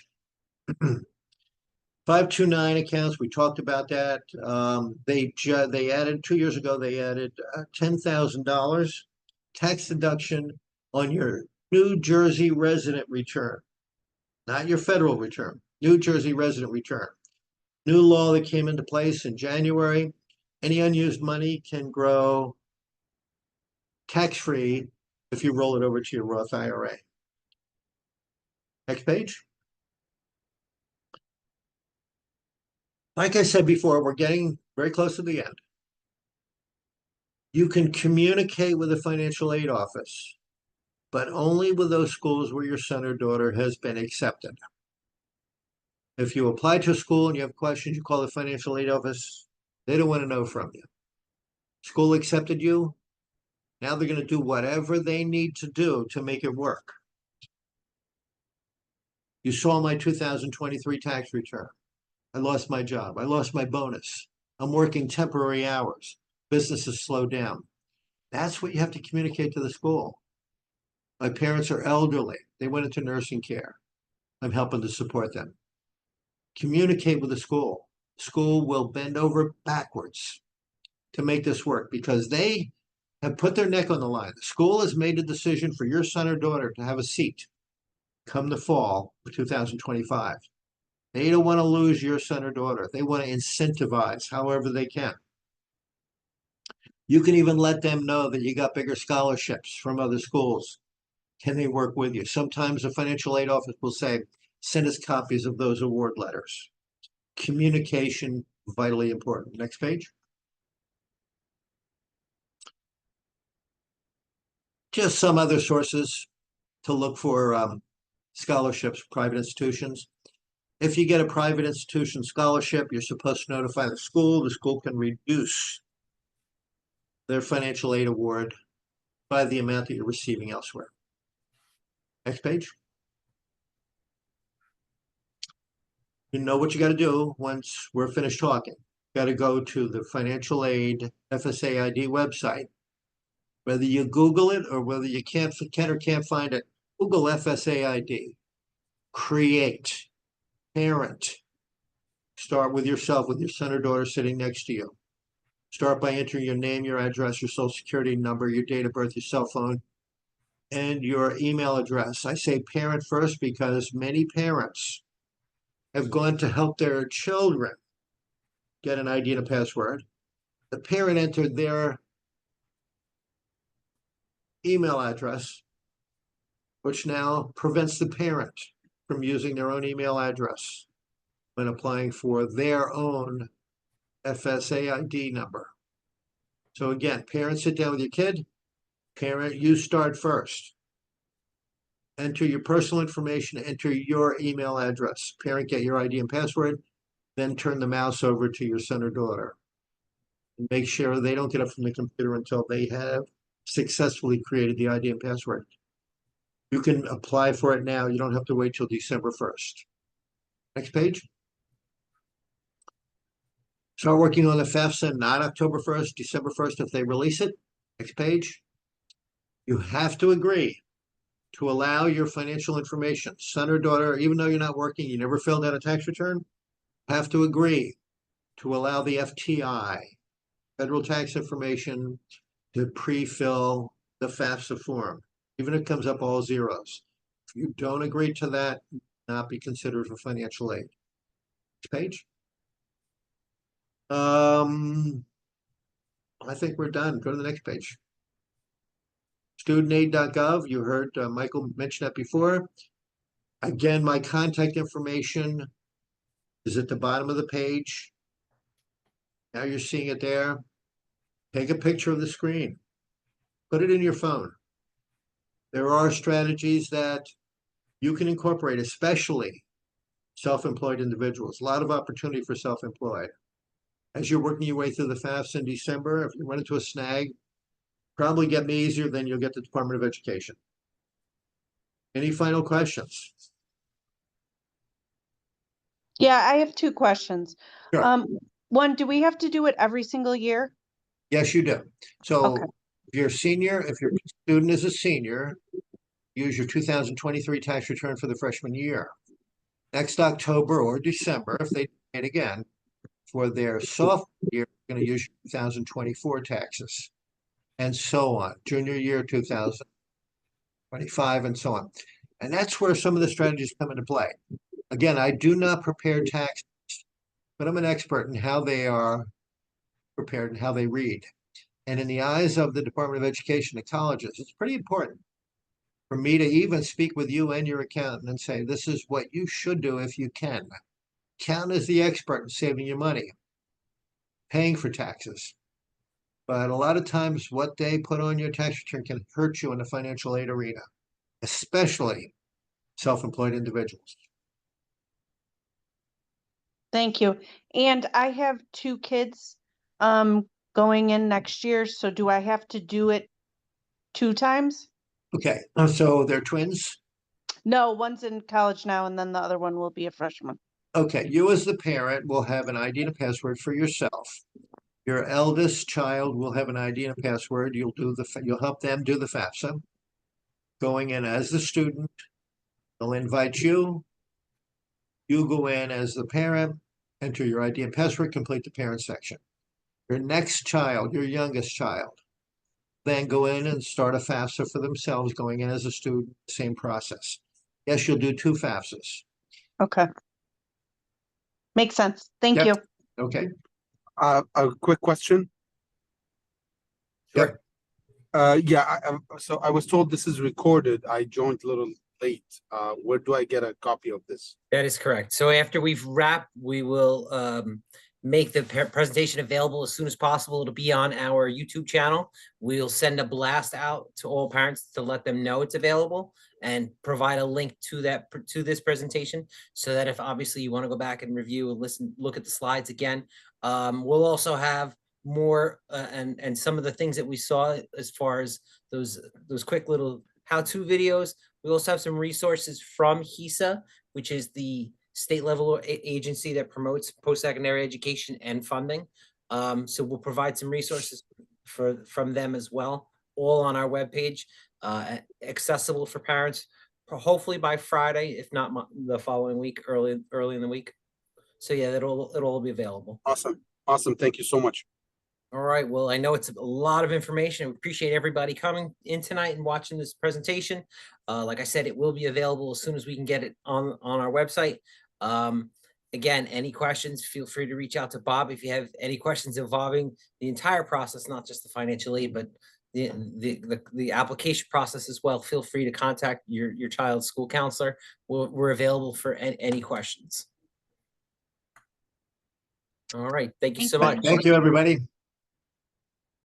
529 accounts, we talked about that. They added 2 years ago, they added $10,000 tax deduction on your New Jersey resident return, not your federal return, New Jersey resident return. New law that came into place in January. Any unused money can grow tax-free if you roll it over to your Roth IRA. Next page. Like I said before, we're getting very close to the end. You can communicate with the financial aid office, but only with those schools where your son or daughter has been accepted. If you apply to a school and you have questions, you call the financial aid office. They don't want to know from you. School accepted you. Now they're going to do whatever they need to do to make it work. You saw my 2023 tax return. I lost my job. I lost my bonus. I'm working temporary hours. Business has slowed down. That's what you have to communicate to the school. My parents are elderly. They went into nursing care. I'm helping to support them. Communicate with the school. School will bend over backwards to make this work because they have put their neck on the line. The school has made a decision for your son or daughter to have a seat come the fall of 2025. They don't want to lose your son or daughter. They want to incentivize however they can. You can even let them know that you got bigger scholarships from other schools. Can they work with you? Sometimes the financial aid office will say, send us copies of those award letters. Communication, vitally important. Next page. Just some other sources to look for scholarships, private institutions. If you get a private institution scholarship, you're supposed to notify the school. The school can reduce their financial aid award by the amount that you're receiving elsewhere. Next page. You know what you got to do once we're finished talking. You got to go to the financial aid FSAID website. Whether you Google it or whether you can or can't find it, Google FSAID. Create. Parent. Start with yourself, with your son or daughter sitting next to you. Start by entering your name, your address, your social security number, your date of birth, your cell phone, and your email address. I say parent first because many parents have gone to help their children get an ID and a password. The parent entered their email address, which now prevents the parent from using their own email address when applying for their own FSAID number. So again, parents, sit down with your kid. Parent, you start first. Enter your personal information, enter your email address. Parent, get your ID and password, then turn the mouse over to your son or daughter. And make sure they don't get up from the computer until they have successfully created the ID and password. You can apply for it now. You don't have to wait till December 1st. Next page. Start working on the FAFSA, not October 1st, December 1st if they release it. Next page. You have to agree to allow your financial information, son or daughter, even though you're not working, you never filled out a tax return, have to agree to allow the FTI, federal tax information, to pre-fill the FAFSA form, even if it comes up all zeros. If you don't agree to that, not be considered for financial aid. Next page. I think we're done. Go to the next page. Studentaid.gov, you heard Michael mention that before. Again, my contact information is at the bottom of the page. Now you're seeing it there. Take a picture of the screen. Put it in your phone. There are strategies that you can incorporate, especially self-employed individuals. A lot of opportunity for self-employed. As you're working your way through the FAFSA in December, if you run into a snag, probably get me easier than you'll get the Department of Education. Any final questions? Yeah, I have two questions. Sure. One, do we have to do it every single year? Yes, you do. So Okay. if you're a senior, if your student is a senior, use your 2023 tax return for the freshman year. Next October or December, if they do it again, for their sophomore year, you're going to use your 2024 taxes, and so on. Junior year, 2025, and so on. And that's where some of the strategies come into play. Again, I do not prepare taxes, but I'm an expert in how they are prepared and how they read. And in the eyes of the Department of Education and colleges, it's pretty important for me to even speak with you and your accountant and say, this is what you should do if you can. Accountant is the expert in saving you money, paying for taxes. But a lot of times what they put on your tax return can hurt you in the financial aid arena, especially self-employed individuals. Thank you. And I have two kids going in next year, so do I have to do it 2 times? Okay, so they're twins. No, one's in college now, and then the other one will be a freshman. Okay, you as the parent will have an ID and a password for yourself. Your eldest child will have an ID and a password. You'll help them do the FAFSA. Going in as the student, they'll invite you. You go in as the parent, enter your ID and password, complete the parent section. Your next child, your youngest child, then go in and start a FAFSA for themselves, going in as a student, same process. Yes, you'll do 2 FAFSAs. Okay. Makes sense. Thank Yep. you. Okay. A quick question. Sure. So I was told this is recorded. I joined a little late. Where do I get a copy of this? That is correct. So after we've wrapped, we will make the presentation available as soon as possible. It'll be on our YouTube channel. We'll send a blast out to all parents to let them know it's available and provide a link to this presentation, so that if obviously you want to go back and review and look at the slides again. We'll also have more and some of the things that we saw as far as those quick little how-to videos. We also have some resources from HESA, which is the state level agency that promotes post-secondary education and funding. So we'll provide some resources from them as well, all on our webpage, accessible for parents, hopefully by Friday, if not the following week, early in the week. So yeah, it'll all be available. Awesome. Thank you so much. All right. Well, I know it's a lot of information. We appreciate everybody coming in tonight and watching this presentation. Like I said, it will be available as soon as we can get it on our website. Again, any questions, feel free to reach out to Bob if you have any questions involving the entire process, not just the financial aid, but the application process as well. Feel free to contact your child's school counselor. We're available for any questions. All right. Thank you so much. Thank you, everybody.